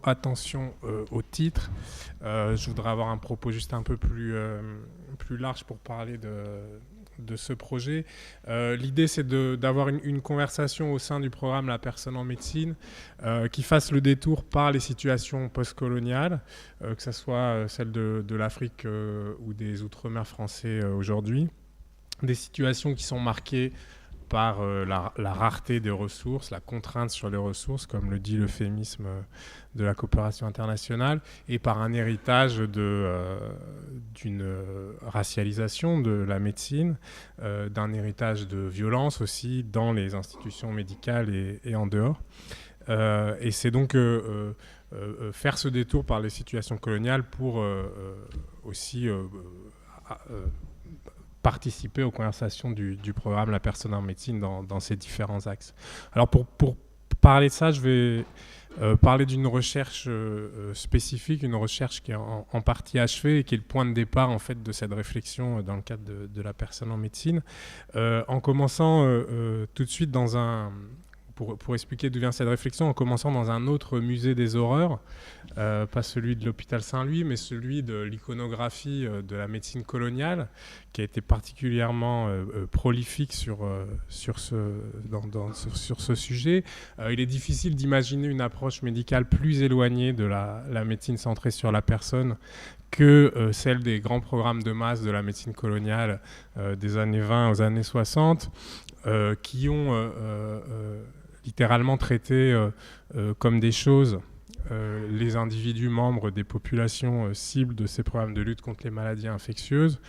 attention au titre. Je voudrais avoir un propos juste un peu plus large pour parler de ce projet. L'idée, c'est d'avoir une conversation au sein du programme La personne en médecine qui fasse le détour par les situations postcoloniales, que ce soit celle de l'Afrique ou des Outre-mer français aujourd'hui. Des situations qui sont marquées par la rareté des ressources, la contrainte sur les ressources, comme le dit l'euphémisme de la coopération internationale, et par un héritage d'une racialisation de la médecine, d'un héritage de violence aussi dans les institutions médicales et en dehors. Et c'est donc faire ce détour par les situations coloniales pour aussi participer aux conversations du programme La personne en médecine dans ces différents axes. Alors pour parler de ça, je vais parler d'une recherche spécifique, une recherche qui est en partie achevée et qui est le point de départ en fait de cette réflexion dans le cadre de La personne en médecine, en commençant tout de suite pour expliquer d'où vient cette réflexion, en commençant dans un autre musée des horreurs, pas celui de l'hôpital Saint-Louis, mais celui de l'iconographie de la médecine coloniale, qui a été particulièrement prolifique sur ce sujet. Il est difficile d'imaginer une approche médicale plus éloignée de la médecine centrée sur la personne que celle des grands programmes de masse de la médecine coloniale des années 20 aux années 60, qui ont littéralement traité comme des choses les individus membres des populations cibles de ces programmes de lutte contre les maladies infectieuses.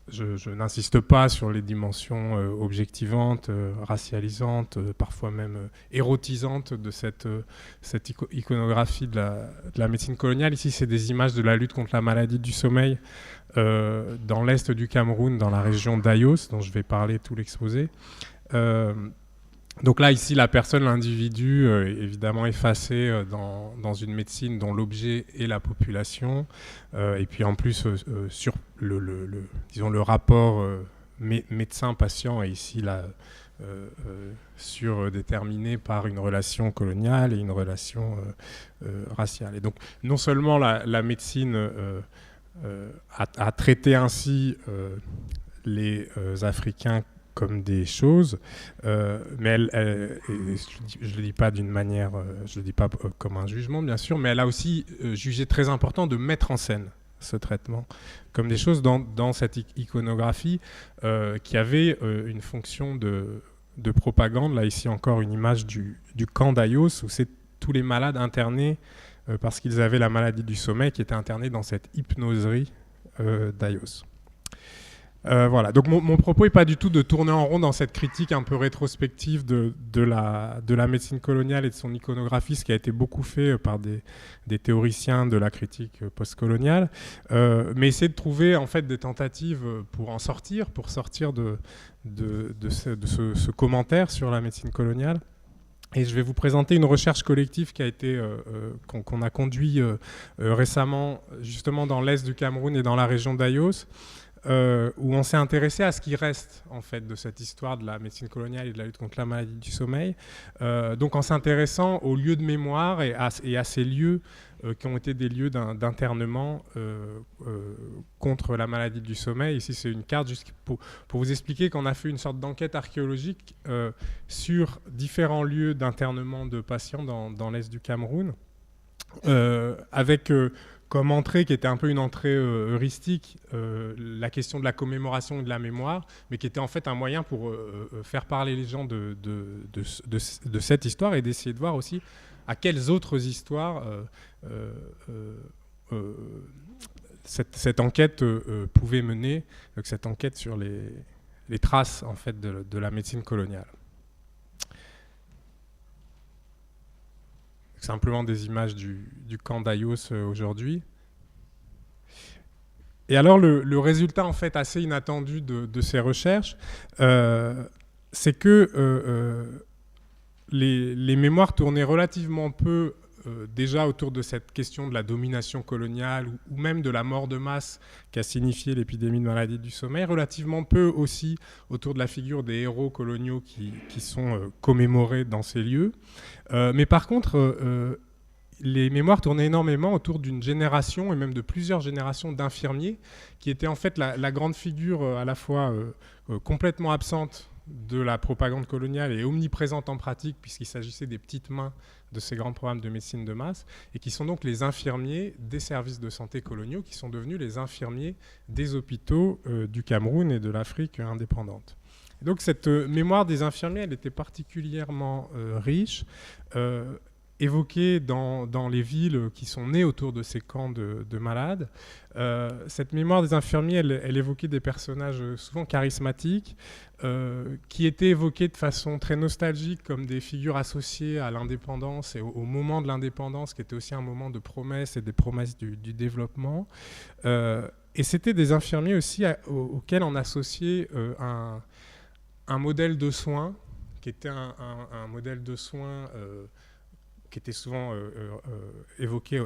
Je n'insiste pas sur les dimensions objectivantes, racialisantes, parfois même érotisantes de cette iconographie de la médecine coloniale. Ici, c'est des images de la lutte contre la maladie du sommeil dans l'est du Cameroun, dans la région d'Ayos, dont je vais parler tout l'exposé. Donc là, ici, la personne, l'individu, évidemment effacé dans une médecine dont l'objet est la population. Et puis en plus, sur disons, le rapport médecin-patient est ici là, surdéterminé par une relation coloniale et une relation raciale. Et donc, non seulement la médecine a traité ainsi les Africains comme des choses, mais je le dis pas d'une manière, je le dis pas comme un jugement bien sûr, mais elle a aussi jugé très important de mettre en scène ce traitement comme des choses dans cette iconographie qui avait une fonction de propagande. Là ici encore une image du camp d'Ayos où c'est tous les malades internés parce qu'ils avaient la maladie du sommeil qui étaient internés dans cette hypnoserie d'Ayos. Voilà, donc mon propos n'est pas du tout de tourner en rond dans cette critique un peu rétrospective de la médecine coloniale et de son iconographie, ce qui a été beaucoup fait par des théoriciens de la critique postcoloniale, mais essayer de trouver en fait des tentatives pour sortir de ce commentaire sur la médecine coloniale. Et je vais vous présenter une recherche collective qui a été qu'on a conduit récemment justement dans l'est du Cameroun et dans la région d'Ayos. Où on s'est intéressé à ce qui reste en fait de cette histoire de la médecine coloniale et de la lutte contre la maladie du sommeil. Donc en s'intéressant aux lieux de mémoire et à ces lieux qui ont été des lieux d'internement contre la maladie du sommeil. Ici c'est une carte juste pour vous expliquer qu'on a fait une sorte d'enquête archéologique sur différents lieux d'internement de patients dans l'est du Cameroun, avec comme entrée, qui était un peu une entrée heuristique, la question de la commémoration et de la mémoire, mais qui était en fait un moyen pour faire parler les gens de cette histoire et d'essayer de voir aussi à quelles autres histoires cette enquête pouvait mener, donc cette enquête sur les traces en fait, de la médecine coloniale. Simplement des images du camp d'Ayos aujourd'hui. Et alors le résultat en fait assez inattendu de ces recherches, c'est que les mémoires tournaient relativement peu déjà autour de cette question de la domination coloniale ou même de la mort de masse qu'a signifié l'épidémie de maladie du sommeil, relativement peu aussi autour de la figure des héros coloniaux qui sont commémorés dans ces lieux. Mais par contre, les mémoires tournaient énormément autour d'une génération et même de plusieurs générations d'infirmiers qui étaient en fait la grande figure à la fois complètement absente de la propagande coloniale et omniprésente en pratique puisqu'il s'agissait des petites mains de ces grands programmes de médecine de masse et qui sont donc les infirmiers des services de santé coloniaux qui sont devenus les infirmiers des hôpitaux du Cameroun et de l'Afrique indépendante. Et donc cette mémoire des infirmiers, elle était particulièrement riche, évoquée dans les villes qui sont nées autour de ces camps de malades. Cette mémoire des infirmiers, elle évoquait des personnages souvent charismatiques, qui étaient évoqués de façon très nostalgique comme des figures associées à l'indépendance et au moment de l'indépendance, qui était aussi un moment de promesses et des promesses du développement. Et c'était des infirmiers aussi auxquels on associait un modèle de soins, qui était un modèle de soins qui était souvent évoqué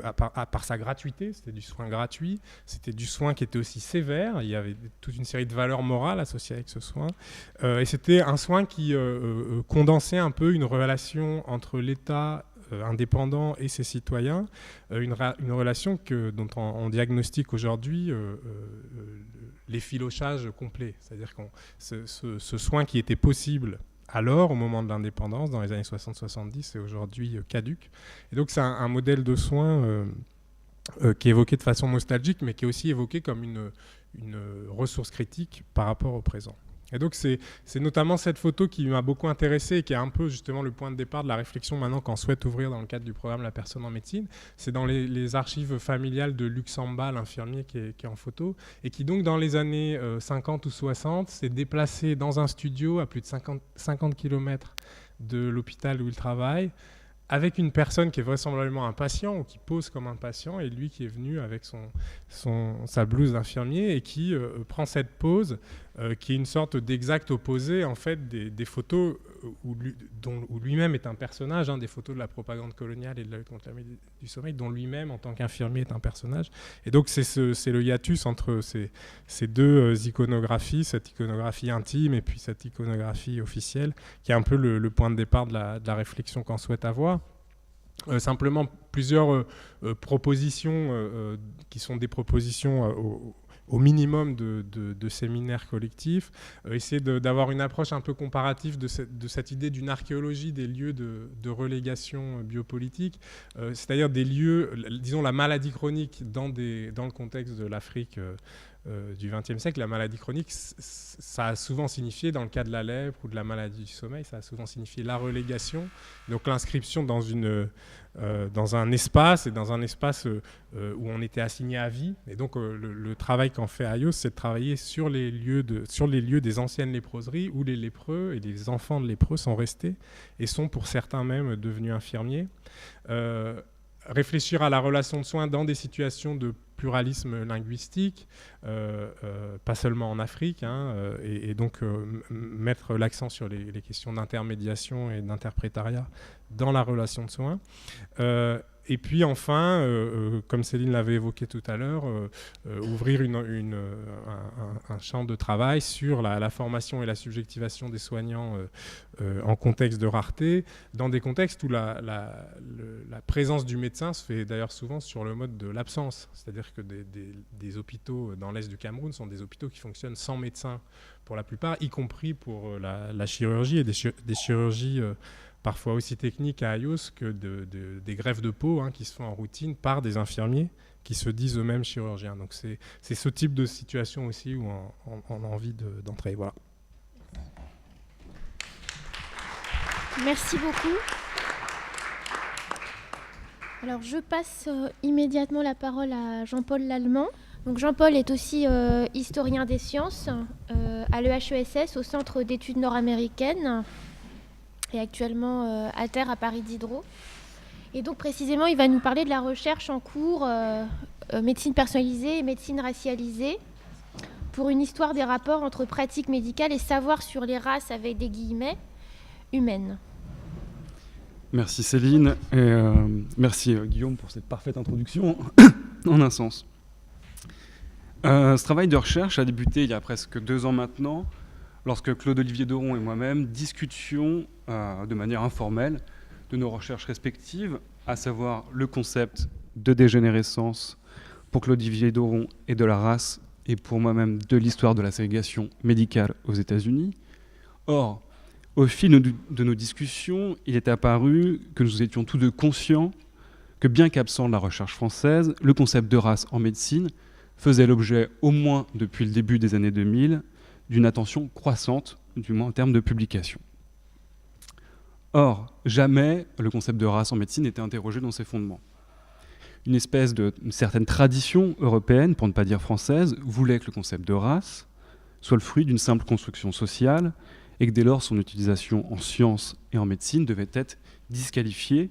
par sa gratuité. C'était du soin gratuit, c'était du soin qui était aussi sévère, il y avait toute une série de valeurs morales associées avec ce soin, et c'était un soin qui condensait un peu une relation entre l'État indépendant et ses citoyens, une relation dont on diagnostique aujourd'hui l'effilochage complet, c'est-à-dire que ce soin qui était possible alors, au moment de l'indépendance, dans les années 60-70, c'est aujourd'hui caduque. Et donc, c'est un modèle de soins qui est évoqué de façon nostalgique, mais qui est aussi évoqué comme une ressource critique par rapport au présent. Et donc, c'est notamment cette photo qui m'a beaucoup intéressé et qui est un peu justement le point de départ de la réflexion maintenant qu'on souhaite ouvrir dans le cadre du programme La Personne en médecine. C'est dans les archives familiales de Luc Samba, l'infirmier qui est en photo, et qui donc dans les années 50 ou 60 s'est déplacé dans un studio à plus de 50 km de l'hôpital où il travaille, avec une personne qui est vraisemblablement un patient ou qui pose comme un patient, et lui qui est venu avec sa blouse d'infirmier et qui prend cette pose qui est une sorte d'exact opposé en fait des photos où lui-même est un personnage, des photos de la propagande coloniale et de la lutte contre la maladie du sommeil, dont lui-même en tant qu'infirmier est un personnage. Et donc c'est le hiatus entre ces deux iconographies, cette iconographie intime et puis cette iconographie officielle, qui est un peu le point de départ de la réflexion qu'on souhaite avoir. Simplement plusieurs propositions qui sont des propositions au minimum de séminaires collectifs, essayer d'avoir une approche un peu comparative de cette idée d'une archéologie des lieux de relégation biopolitique, c'est-à-dire des lieux, disons la maladie chronique dans le contexte de l'Afrique du XXe siècle. La maladie chronique, ça a souvent signifié, dans le cas de la lèpre ou de la maladie du sommeil, ça a souvent signifié la relégation, donc l'inscription dans un espace, et dans un espace où on était assigné à vie. Et donc le travail qu'en fait Ayos, c'est de travailler sur les lieux des anciennes léproseries où les lépreux et les enfants de lépreux sont restés et sont pour certains même devenus infirmiers. Réfléchir à la relation de soins dans des situations de pluralisme linguistique, pas seulement en Afrique, et donc mettre l'accent sur les questions d'intermédiation et d'interprétariat dans la relation de soins. Et puis enfin, comme Céline l'avait évoqué tout à l'heure, ouvrir un champ de travail sur la formation et la subjectivation des soignants en contexte de rareté, dans des contextes où la présence du médecin se fait d'ailleurs souvent sur le mode de l'absence. C'est-à-dire que des hôpitaux dans l'est du Cameroun sont des hôpitaux qui fonctionnent sans médecin pour la plupart, y compris pour la chirurgie, et des chirurgies parfois aussi techniques à Ayos que des greffes de peau qui se font en routine par des infirmiers qui se disent eux-mêmes chirurgiens. Donc c'est ce type de situation aussi où on a envie d'entrer. Voilà. Merci beaucoup. Alors je passe immédiatement la parole à Jean-Paul Lallemand. Donc Jean-Paul est aussi historien des sciences à l'EHESS, au Centre d'études nord-américaines, et actuellement alter à Paris Diderot. Et donc précisément, il va nous parler de la recherche en cours médecine personnalisée et médecine racialisée pour une histoire des rapports entre pratique médicale et savoir sur les races, avec des guillemets, humaines. Merci Céline, et merci Guillaume pour cette parfaite introduction, en un sens. Ce travail de recherche a débuté il y a presque 2 ans maintenant, lorsque Claude-Olivier Doron et moi-même discutions de manière informelle de nos recherches respectives, à savoir le concept de dégénérescence pour Claude-Olivier Doron et de la race, et pour moi-même de l'histoire de la ségrégation médicale aux États-Unis. Or, au fil de nos discussions, il est apparu que nous étions tous deux conscients que, bien qu'absent de la recherche française, le concept de race en médecine faisait l'objet, au moins depuis le début des années 2000, d'une attention croissante, du moins en termes de publication. Or, jamais le concept de race en médecine n'était interrogé dans ses fondements. Une certaine tradition européenne, pour ne pas dire française, voulait que le concept de race soit le fruit d'une simple construction sociale, et que dès lors son utilisation en sciences et en médecine devait être disqualifiée,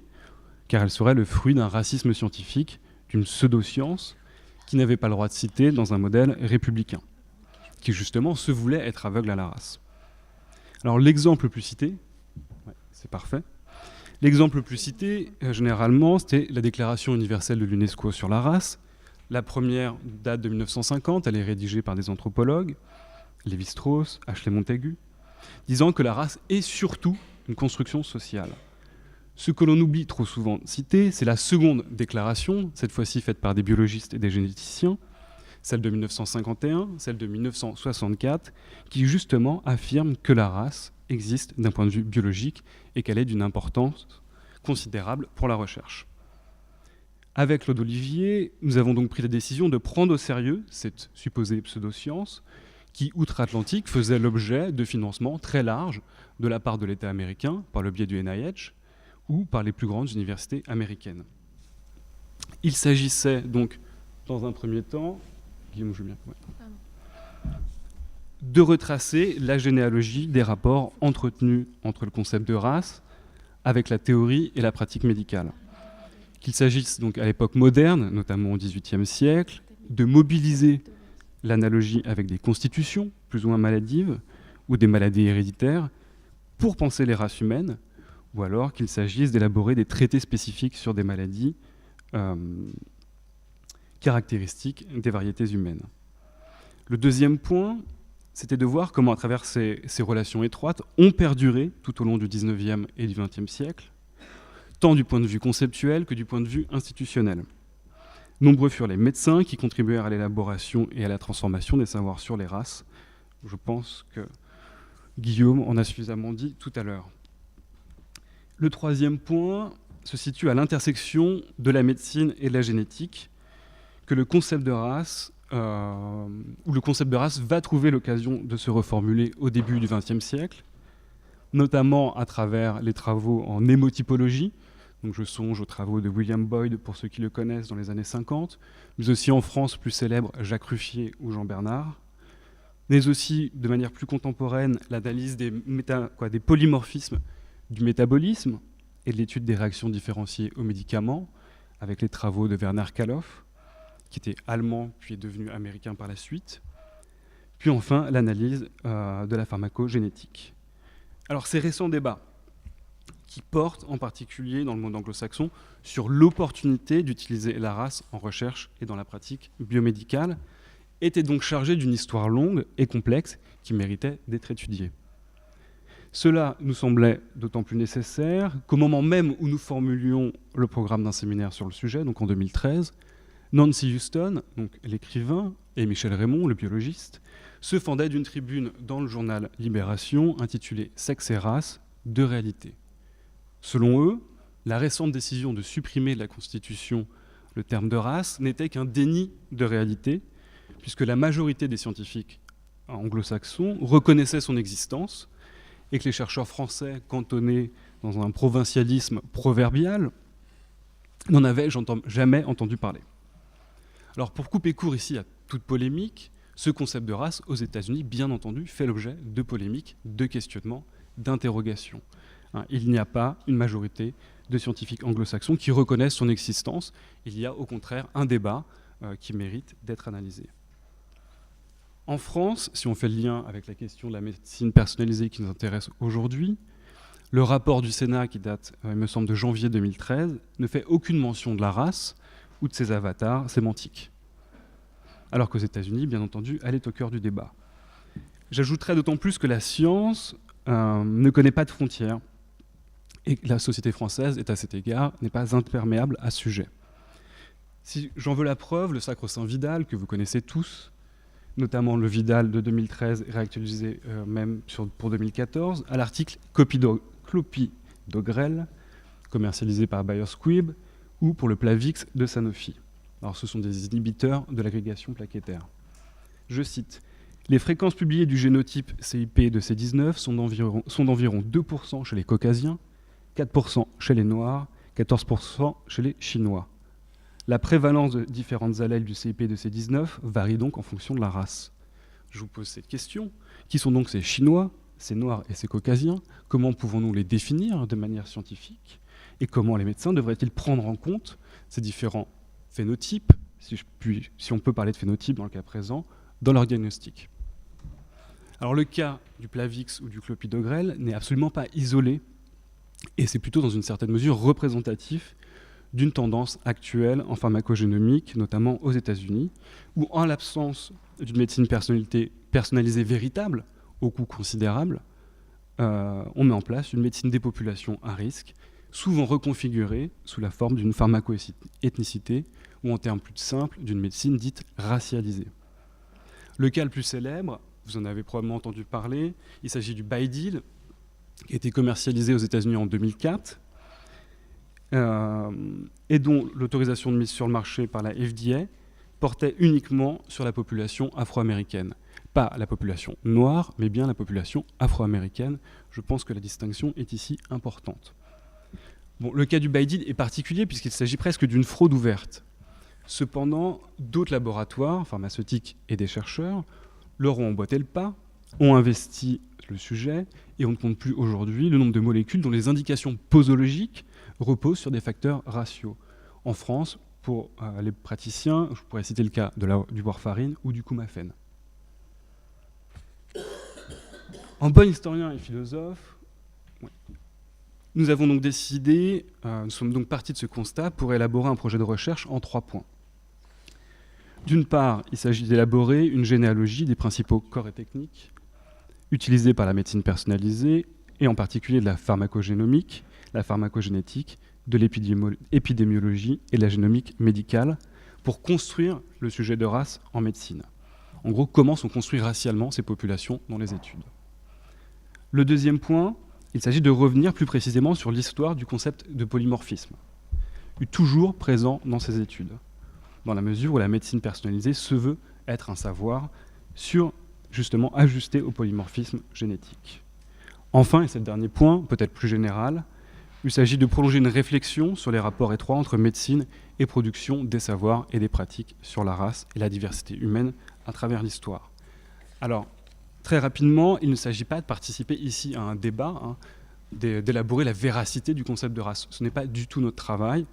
car elle serait le fruit d'un racisme scientifique, d'une pseudo-science, qui n'avait pas le droit de citer dans un modèle républicain, qui justement se voulait être aveugle à la race. Alors l'exemple le plus cité, c'est parfait, l'exemple le plus cité, généralement, c'était la Déclaration universelle de l'UNESCO sur la race. La première date de 1950, elle est rédigée par des anthropologues, Lévi-Strauss, Ashley Montagu, disant que la race est surtout une construction sociale. Ce que l'on oublie trop souvent de citer, c'est la seconde déclaration, cette fois-ci faite par des biologistes et des généticiens, celle de 1951, celle de 1964, qui justement affirme que la race existe d'un point de vue biologique et qu'elle est d'une importance considérable pour la recherche. Avec Claude Olivier, nous avons donc pris la décision de prendre au sérieux cette supposée pseudo-science qui, outre-Atlantique, faisait l'objet de financements très larges de la part de l'État américain, par le biais du NIH, ou par les plus grandes universités américaines. Il s'agissait donc, dans un premier temps, Guillaume Julien, de retracer la généalogie des rapports entretenus entre le concept de race avec la théorie et la pratique médicale. Qu'il s'agisse donc à l'époque moderne, notamment au XVIIIe siècle, de mobiliser l'analogie avec des constitutions plus ou moins maladives ou des maladies héréditaires pour penser les races humaines, ou alors qu'il s'agisse d'élaborer des traités spécifiques sur des maladies caractéristiques des variétés humaines. Le deuxième point, c'était de voir comment, à travers ces relations étroites, ont perduré tout au long du XIXe et du XXe siècle, tant du point de vue conceptuel que du point de vue institutionnel. Nombreux furent les médecins qui contribuèrent à l'élaboration et à la transformation des savoirs sur les races. Je pense que Guillaume en a suffisamment dit tout à l'heure. Le troisième point se situe à l'intersection de la médecine et de la génétique, que le concept de race, où le concept de race va trouver l'occasion de se reformuler au début du XXe siècle, notamment à travers les travaux en hémotypologie. Donc je songe aux travaux de William Boyd, pour ceux qui le connaissent, dans les années 50, mais aussi en France, plus célèbre, Jacques Ruffier ou Jean Bernard, mais aussi, de manière plus contemporaine, l'analyse des polymorphismes du métabolisme et de l'étude des réactions différenciées aux médicaments, avec les travaux de Werner Kaloff, qui était allemand puis est devenu américain par la suite, puis enfin l'analyse de la pharmacogénétique. Alors ces récents débats, qui portent en particulier dans le monde anglo-saxon sur l'opportunité d'utiliser la race en recherche et dans la pratique biomédicale, étaient donc chargés d'une histoire longue et complexe qui méritait d'être étudiée. Cela nous semblait d'autant plus nécessaire qu'au moment même où nous formulions le programme d'un séminaire sur le sujet, donc en 2013, Nancy Houston, donc l'écrivain, et Michel Raymond, le biologiste, se fendaient d'une tribune dans le journal Libération intitulée « Sexe et race, deux réalités ». Selon eux, la récente décision de supprimer de la Constitution le terme de race n'était qu'un déni de réalité, puisque la majorité des scientifiques anglo-saxons reconnaissaient son existence et que les chercheurs français, cantonnés dans un provincialisme proverbial, n'en avaient jamais entendu parler. Alors pour couper court ici à toute polémique, ce concept de race aux États-Unis, bien entendu, fait l'objet de polémiques, de questionnements, d'interrogations. Il n'y a pas une majorité de scientifiques anglo-saxons qui reconnaissent son existence. Il y a au contraire un débat qui mérite d'être analysé. En France, si on fait le lien avec la question de la médecine personnalisée qui nous intéresse aujourd'hui, le rapport du Sénat qui date, il me semble, de janvier 2013, ne fait aucune mention de la race ou de ses avatars sémantiques. Alors qu'aux États-Unis, bien entendu, elle est au cœur du débat. J'ajouterais d'autant plus que la science ne connaît pas de frontières et que la société française, est à cet égard, n'est pas imperméable à ce sujet. Si j'en veux la preuve, le Sacro-Saint Vidal, que vous connaissez tous, notamment le Vidal de 2013, réactualisé même pour 2014, à l'article Clopidogrel, commercialisé par Bayer Squibb, ou pour le Plavix de Sanofi. Alors ce sont des inhibiteurs de l'agrégation plaquettaire. Je cite: « Les fréquences publiées du génotype CIP de C19 sont d'environ 2% chez les Caucasiens, 4% chez les Noirs, 14% chez les Chinois. La prévalence de différentes allèles du CIP de C19 varie donc en fonction de la race. » Je vous pose cette question. Qui sont donc ces Chinois, ces Noirs et ces Caucasiens? Comment pouvons-nous les définir de manière scientifique? Et comment les médecins devraient-ils prendre en compte ces différents phénotypes, si on peut parler de phénotypes dans le cas présent, dans leur diagnostic? Alors le cas du Plavix ou du Clopidogrel n'est absolument pas isolé, et c'est plutôt dans une certaine mesure représentatif d'une tendance actuelle en pharmacogénomique, notamment aux États-Unis, où en l'absence d'une médecine personnalisée véritable, au coût considérable, on met en place une médecine des populations à risque, souvent reconfigurée sous la forme d'une pharmaco-ethnicité, ou en termes plus simples, d'une médecine dite racialisée. Le cas le plus célèbre, vous en avez probablement entendu parler, il s'agit du Baidil, qui a été commercialisé aux États-Unis en 2004, et dont l'autorisation de mise sur le marché par la FDA portait uniquement sur la population afro-américaine. Pas la population noire, mais bien la population afro-américaine. Je pense que la distinction est ici importante. Bon, le cas du Baidil est particulier puisqu'il s'agit presque d'une fraude ouverte. Cependant, d'autres laboratoires pharmaceutiques et des chercheurs leur ont emboîté le pas, ont investi le sujet, et on ne compte plus aujourd'hui le nombre de molécules dont les indications posologiques reposent sur des facteurs raciaux. En France, pour les praticiens, je pourrais citer le cas du warfarine ou du coumaphène. En bon historien et philosophe, nous avons donc décidé, nous sommes donc partis de ce constat pour élaborer un projet de recherche en 3 points. D'une part, il s'agit d'élaborer une généalogie des principaux corps et techniques utilisés par la médecine personnalisée, et en particulier de la pharmacogénomique, la pharmacogénétique, de l'épidémiologie et de la génomique médicale, pour construire le sujet de race en médecine. En gros, comment sont construites racialement ces populations dans les études. Le deuxième point, il s'agit de revenir plus précisément sur l'histoire du concept de polymorphisme, toujours présent dans ces études, dans la mesure où la médecine personnalisée se veut être un savoir justement ajusté au polymorphisme génétique. Enfin, et c'est le dernier point, peut-être plus général, il s'agit de prolonger une réflexion sur les rapports étroits entre médecine et production des savoirs et des pratiques sur la race et la diversité humaine à travers l'histoire. Alors, très rapidement, il ne s'agit pas de participer ici à un débat, d'élaborer la véracité du concept de race. Ce n'est pas du tout notre travail.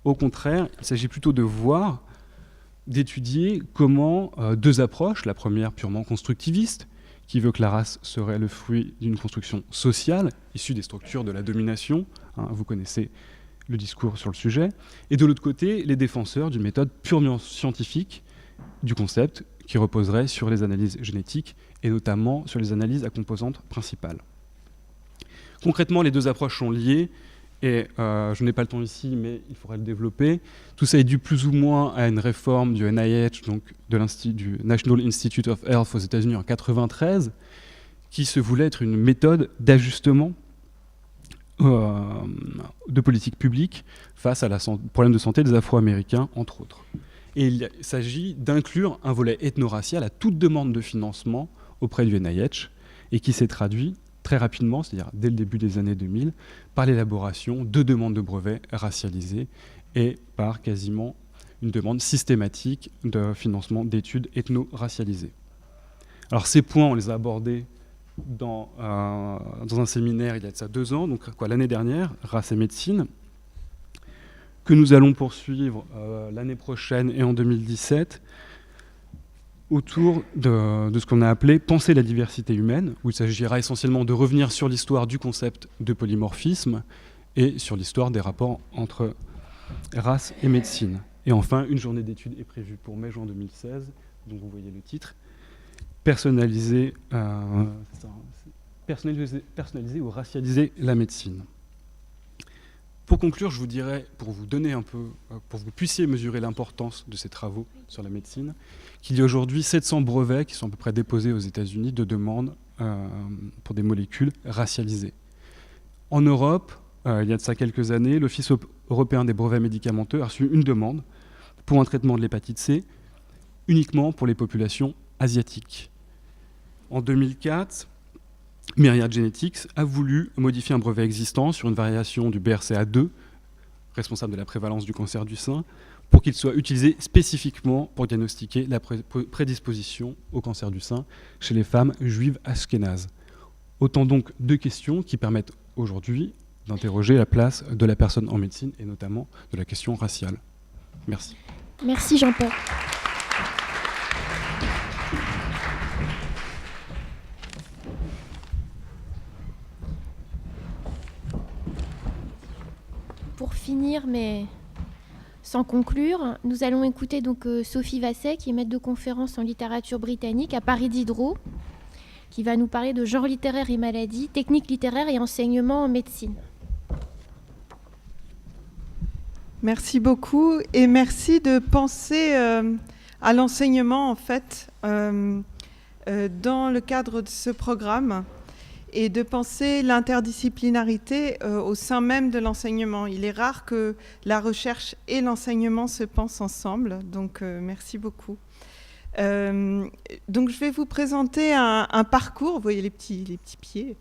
Au contraire, il s'agit plutôt de voir, d'étudier comment 2 approches, la première purement constructiviste, qui veut que la race serait le fruit d'une construction sociale, issue des structures de la domination, vous connaissez le discours sur le sujet, et de l'autre côté, les défenseurs d'une méthode purement scientifique du concept, qui reposerait sur les analyses génétiques, et notamment sur les analyses à composantes principales. Concrètement, les 2 approches sont liées, et je n'ai pas le temps ici, mais il faudrait le développer. Tout ça est dû plus ou moins à une réforme du NIH, donc du National Institute of Health aux États-Unis en 1993, qui se voulait être une méthode d'ajustement de politique publique face à la problème de santé des Afro-Américains, entre autres. Et il s'agit d'inclure un volet ethno-racial à toute demande de financement auprès du NIH, et qui s'est traduit très rapidement, c'est-à-dire dès le début des années 2000, par l'élaboration de demandes de brevets racialisées et par quasiment une demande systématique de financement d'études ethno-racialisées. Alors ces points, on les a abordés dans un séminaire il y a de ça 2 ans, donc l'année dernière, Race et médecine, que nous allons poursuivre l'année prochaine et en 2017, autour de ce qu'on a appelé « Penser la diversité humaine », où il s'agira essentiellement de revenir sur l'histoire du concept de polymorphisme et sur l'histoire des rapports entre race et médecine. Et enfin, une journée d'études est prévue pour mai-juin 2016, dont vous voyez le titre, personnaliser ou racialiser la médecine. Pour conclure, je vous dirais, pour vous donner un peu, pour que vous puissiez mesurer l'importance de ces travaux sur la médecine, qu'il y a aujourd'hui 700 brevets qui sont à peu près déposés aux États-Unis de demandes pour des molécules racialisées. En Europe, il y a de ça quelques années, l'Office européen des brevets médicamenteux a reçu une demande pour un traitement de l'hépatite C uniquement pour les populations asiatiques. En 2004, Myriad Genetics a voulu modifier un brevet existant sur une variation du BRCA2, responsable de la prévalence du cancer du sein, pour qu'il soit utilisé spécifiquement pour diagnostiquer la prédisposition au cancer du sein chez les femmes juives ashkénazes. Autant donc de questions qui permettent aujourd'hui d'interroger la place de la personne en médecine et notamment de la question raciale. Merci. Merci Jean-Paul. Pour finir, mais sans conclure, nous allons écouter donc Sophie Vasset, qui est maître de conférence en littérature britannique à Paris Diderot, qui va nous parler de genre littéraire et maladie, techniques littéraires et enseignement en médecine. Merci beaucoup et merci de penser à l'enseignement en fait dans le cadre de ce programme et de penser l'interdisciplinarité au sein même de l'enseignement. Il est rare que la recherche et l'enseignement se pensent ensemble, donc merci beaucoup. Donc je vais vous présenter un parcours, vous voyez les petits pieds,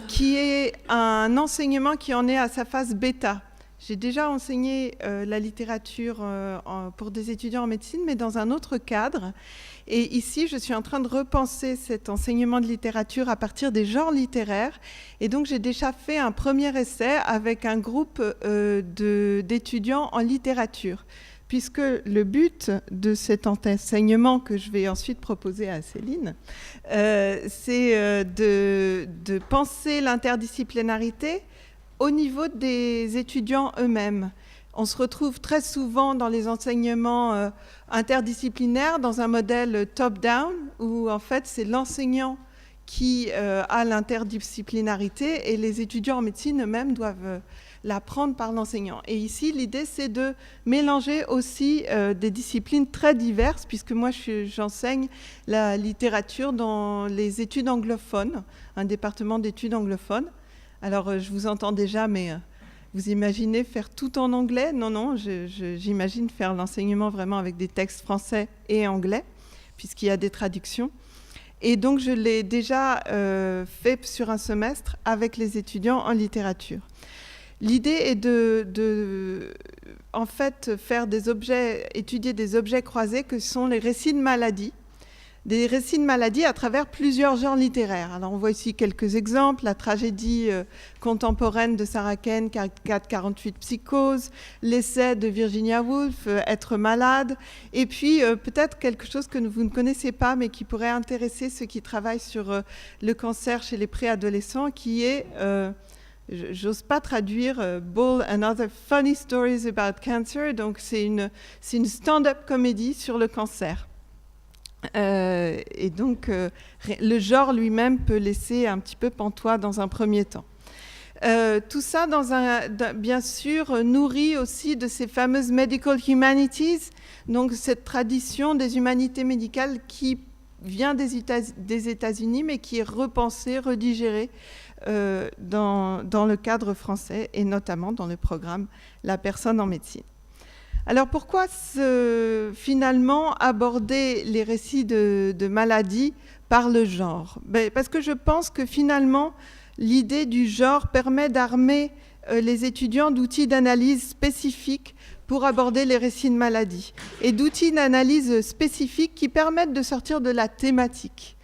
qui est un enseignement qui en est à sa phase bêta. J'ai déjà enseigné la littérature pour des étudiants en médecine, mais dans un autre cadre. Et ici, je suis en train de repenser cet enseignement de littérature à partir des genres littéraires. Et donc, j'ai déjà fait un premier essai avec un groupe d'étudiants en littérature, puisque le but de cet enseignement que je vais ensuite proposer à Céline, c'est de penser l'interdisciplinarité au niveau des étudiants eux-mêmes. On se retrouve très souvent dans les enseignements interdisciplinaires dans un modèle top-down, où en fait c'est l'enseignant qui a l'interdisciplinarité et les étudiants en médecine eux-mêmes doivent l'apprendre par l'enseignant. Et ici, l'idée, c'est de mélanger aussi des disciplines très diverses, puisque moi, j'enseigne la littérature dans les études anglophones, un département d'études anglophones. Alors, je vous entends déjà, mais vous imaginez faire tout en anglais? Non, j'imagine faire l'enseignement vraiment avec des textes français et anglais, puisqu'il y a des traductions. Et donc, je l'ai déjà fait sur un semestre avec les étudiants en littérature. L'idée est de en fait, étudier des objets croisés que sont les récits de maladies. Des récits de maladies à travers plusieurs genres littéraires. Alors, on voit ici quelques exemples. La tragédie contemporaine de Sarah Kane, 448 Psychose, l'essai de Virginia Woolf, Être malade, et puis peut-être quelque chose que vous ne connaissez pas, mais qui pourrait intéresser ceux qui travaillent sur le cancer chez les préadolescents, qui est... j'ose pas traduire Bull and Other Funny Stories About Cancer. Donc, c'est une stand-up comédie sur le cancer. Et donc, le genre lui-même peut laisser un petit peu pantois dans un premier temps. Tout ça, bien sûr, nourri aussi de ces fameuses Medical Humanities, donc cette tradition des humanités médicales qui vient des États-Unis, mais qui est repensée, redigérée dans le cadre français, et notamment dans le programme La personne en médecine. Alors pourquoi finalement aborder les récits de maladies par le genre? Parce que je pense que finalement l'idée du genre permet d'armer les étudiants d'outils d'analyse spécifiques pour aborder les récits de maladies, et d'outils d'analyse spécifiques qui permettent de sortir de la thématique.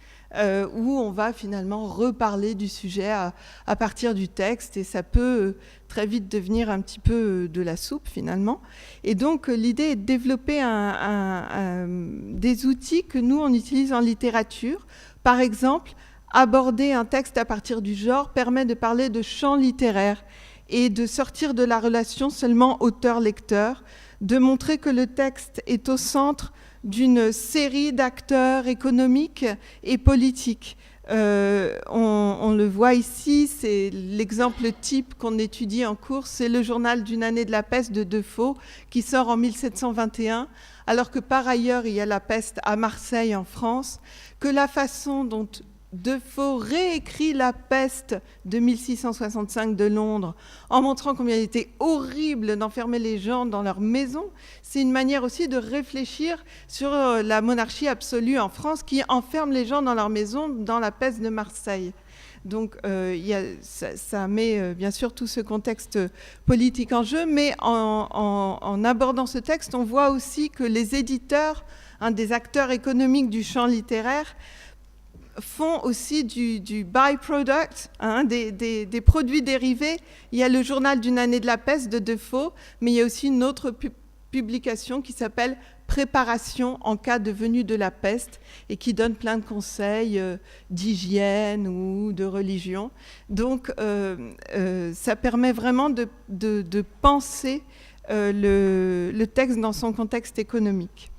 Où on va finalement reparler du sujet à partir du texte, et ça peut très vite devenir un petit peu de la soupe finalement. Et donc l'idée est de développer des outils que nous on utilise en littérature. Par exemple, aborder un texte à partir du genre permet de parler de champ littéraire et de sortir de la relation seulement auteur-lecteur, de montrer que le texte est au centre d'une série d'acteurs économiques et politiques. On le voit ici, c'est l'exemple type qu'on étudie en cours, c'est le journal d'une année de la peste de Defoe qui sort en 1721, alors que par ailleurs il y a la peste à Marseille en France, que la façon dont Defoe réécrit la peste de 1665 de Londres en montrant combien il était horrible d'enfermer les gens dans leur maison. C'est une manière aussi de réfléchir sur la monarchie absolue en France qui enferme les gens dans leur maison dans la peste de Marseille. Donc ça met bien sûr tout ce contexte politique en jeu, mais en abordant ce texte, on voit aussi que les éditeurs, des acteurs économiques du champ littéraire, font aussi du byproduct, des produits dérivés. Il y a le journal d'une année de la peste de Defoe, mais il y a aussi une autre publication qui s'appelle Préparation en cas de venue de la peste et qui donne plein de conseils d'hygiène ou de religion. Donc ça permet vraiment de penser le texte dans son contexte économique.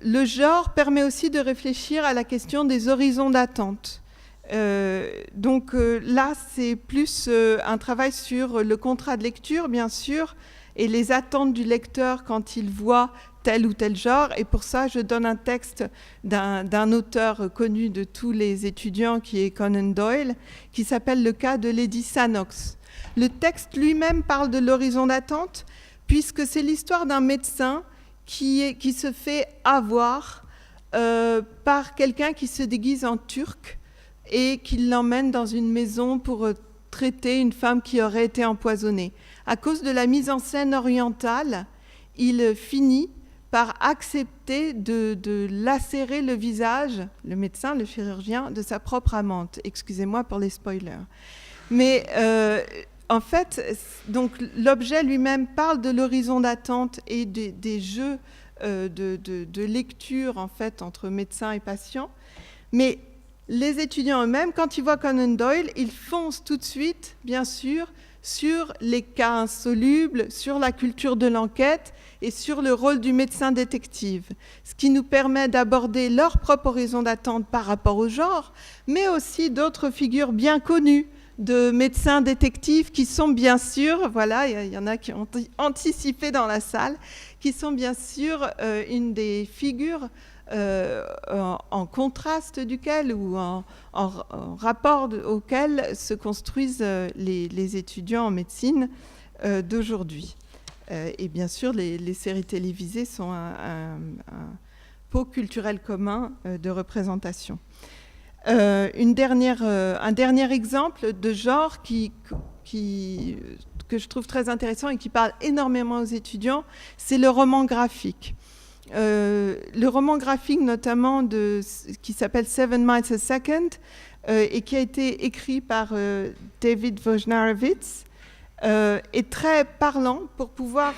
Le genre permet aussi de réfléchir à la question des horizons d'attente. Là, c'est plus un travail sur le contrat de lecture, bien sûr, et les attentes du lecteur quand il voit tel ou tel genre. Et pour ça, je donne un texte d'un auteur connu de tous les étudiants, qui est Conan Doyle, qui s'appelle Le cas de Lady Sannox. Le texte lui-même parle de l'horizon d'attente, puisque c'est l'histoire d'un médecin qui se fait avoir par quelqu'un qui se déguise en turc et qui l'emmène dans une maison pour traiter une femme qui aurait été empoisonnée. À cause de la mise en scène orientale, il finit par accepter de lacérer le visage, le médecin, le chirurgien, de sa propre amante. Excusez-moi pour les spoilers. Mais en fait, donc, l'objet lui-même parle de l'horizon d'attente et des jeux de lecture en fait, entre médecin et patient. Mais les étudiants eux-mêmes, quand ils voient Conan Doyle, ils foncent tout de suite, bien sûr, sur les cas insolubles, sur la culture de l'enquête et sur le rôle du médecin détective, ce qui nous permet d'aborder leur propre horizon d'attente par rapport au genre, mais aussi d'autres figures bien connues de médecins détectives qui sont bien sûr, voilà, il y en a qui ont anticipé dans la salle, qui sont bien sûr une des figures en contraste duquel ou en rapport auquel se construisent les étudiants en médecine d'aujourd'hui. Et bien sûr, les séries télévisées sont un pot culturel commun de représentation. Un dernier exemple de genre que je trouve très intéressant et qui parle énormément aux étudiants, c'est le roman graphique. Le roman graphique notamment qui s'appelle 7 Miles a Second et qui a été écrit par David Wojnarowicz est très parlant pour pouvoir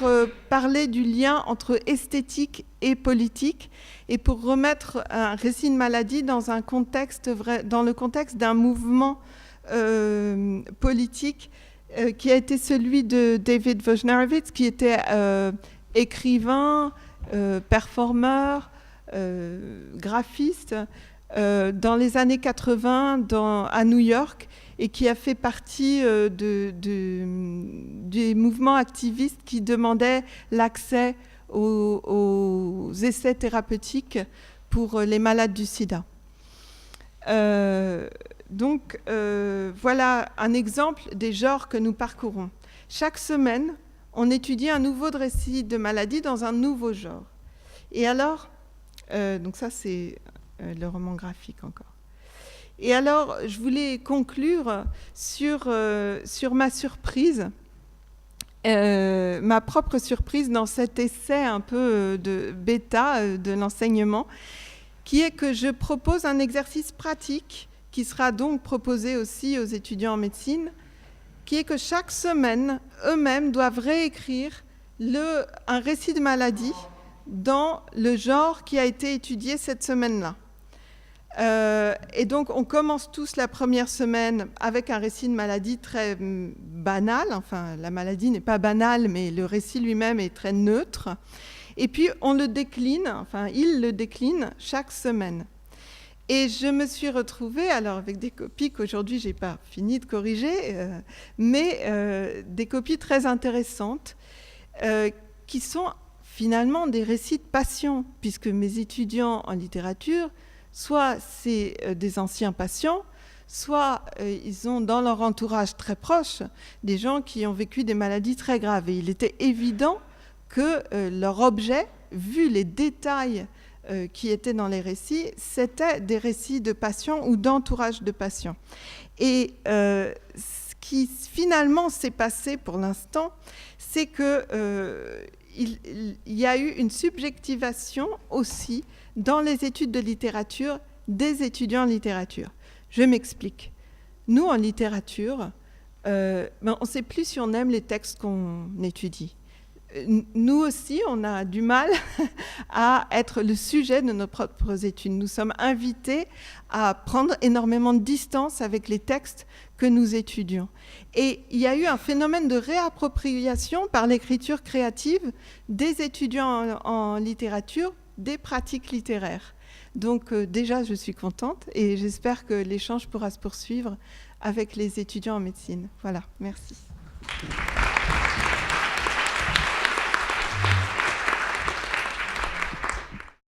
parler du lien entre esthétique et politique et pour remettre un récit de maladie dans le contexte d'un mouvement politique qui a été celui de David Wojnarowicz, qui était écrivain, performeur, graphiste dans les années 80 à New York et qui a fait partie des mouvements activistes qui demandaient l'accès aux essais thérapeutiques pour les malades du sida. Donc voilà un exemple des genres que nous parcourons. Chaque semaine, on étudie un nouveau récit de maladie dans un nouveau genre. Et alors, donc ça c'est le roman graphique encore. Et alors, je voulais conclure sur ma surprise, ma propre surprise dans cet essai un peu de bêta de l'enseignement, qui est que je propose un exercice pratique qui sera donc proposé aussi aux étudiants en médecine, qui est que chaque semaine, eux-mêmes doivent réécrire un récit de maladie dans le genre qui a été étudié cette semaine-là. Et donc, on commence tous la première semaine avec un récit de maladie très banal. Enfin, la maladie n'est pas banale, mais le récit lui-même est très neutre. Et puis, on le décline, enfin, il le décline chaque semaine. Et je me suis retrouvée, alors avec des copies qu'aujourd'hui, je n'ai pas fini de corriger, mais des copies très intéressantes qui sont finalement des récits de patients, puisque mes étudiants en littérature, soit c'est des anciens patients, soit ils ont dans leur entourage très proche des gens qui ont vécu des maladies très graves. Et il était évident que leur objet, vu les détails qui étaient dans les récits, c'était des récits de patients ou d'entourage de patients. Et ce qui finalement s'est passé pour l'instant, c'est qu'il y a eu une subjectivation aussi dans les études de littérature des étudiants en littérature. Je m'explique. Nous, en littérature, on ne sait plus si on aime les textes qu'on étudie. Nous aussi, on a du mal à être le sujet de nos propres études. Nous sommes invités à prendre énormément de distance avec les textes que nous étudions. Et il y a eu un phénomène de réappropriation par l'écriture créative des étudiants en littérature des pratiques littéraires. Donc déjà, je suis contente et j'espère que l'échange pourra se poursuivre avec les étudiants en médecine. Voilà, merci.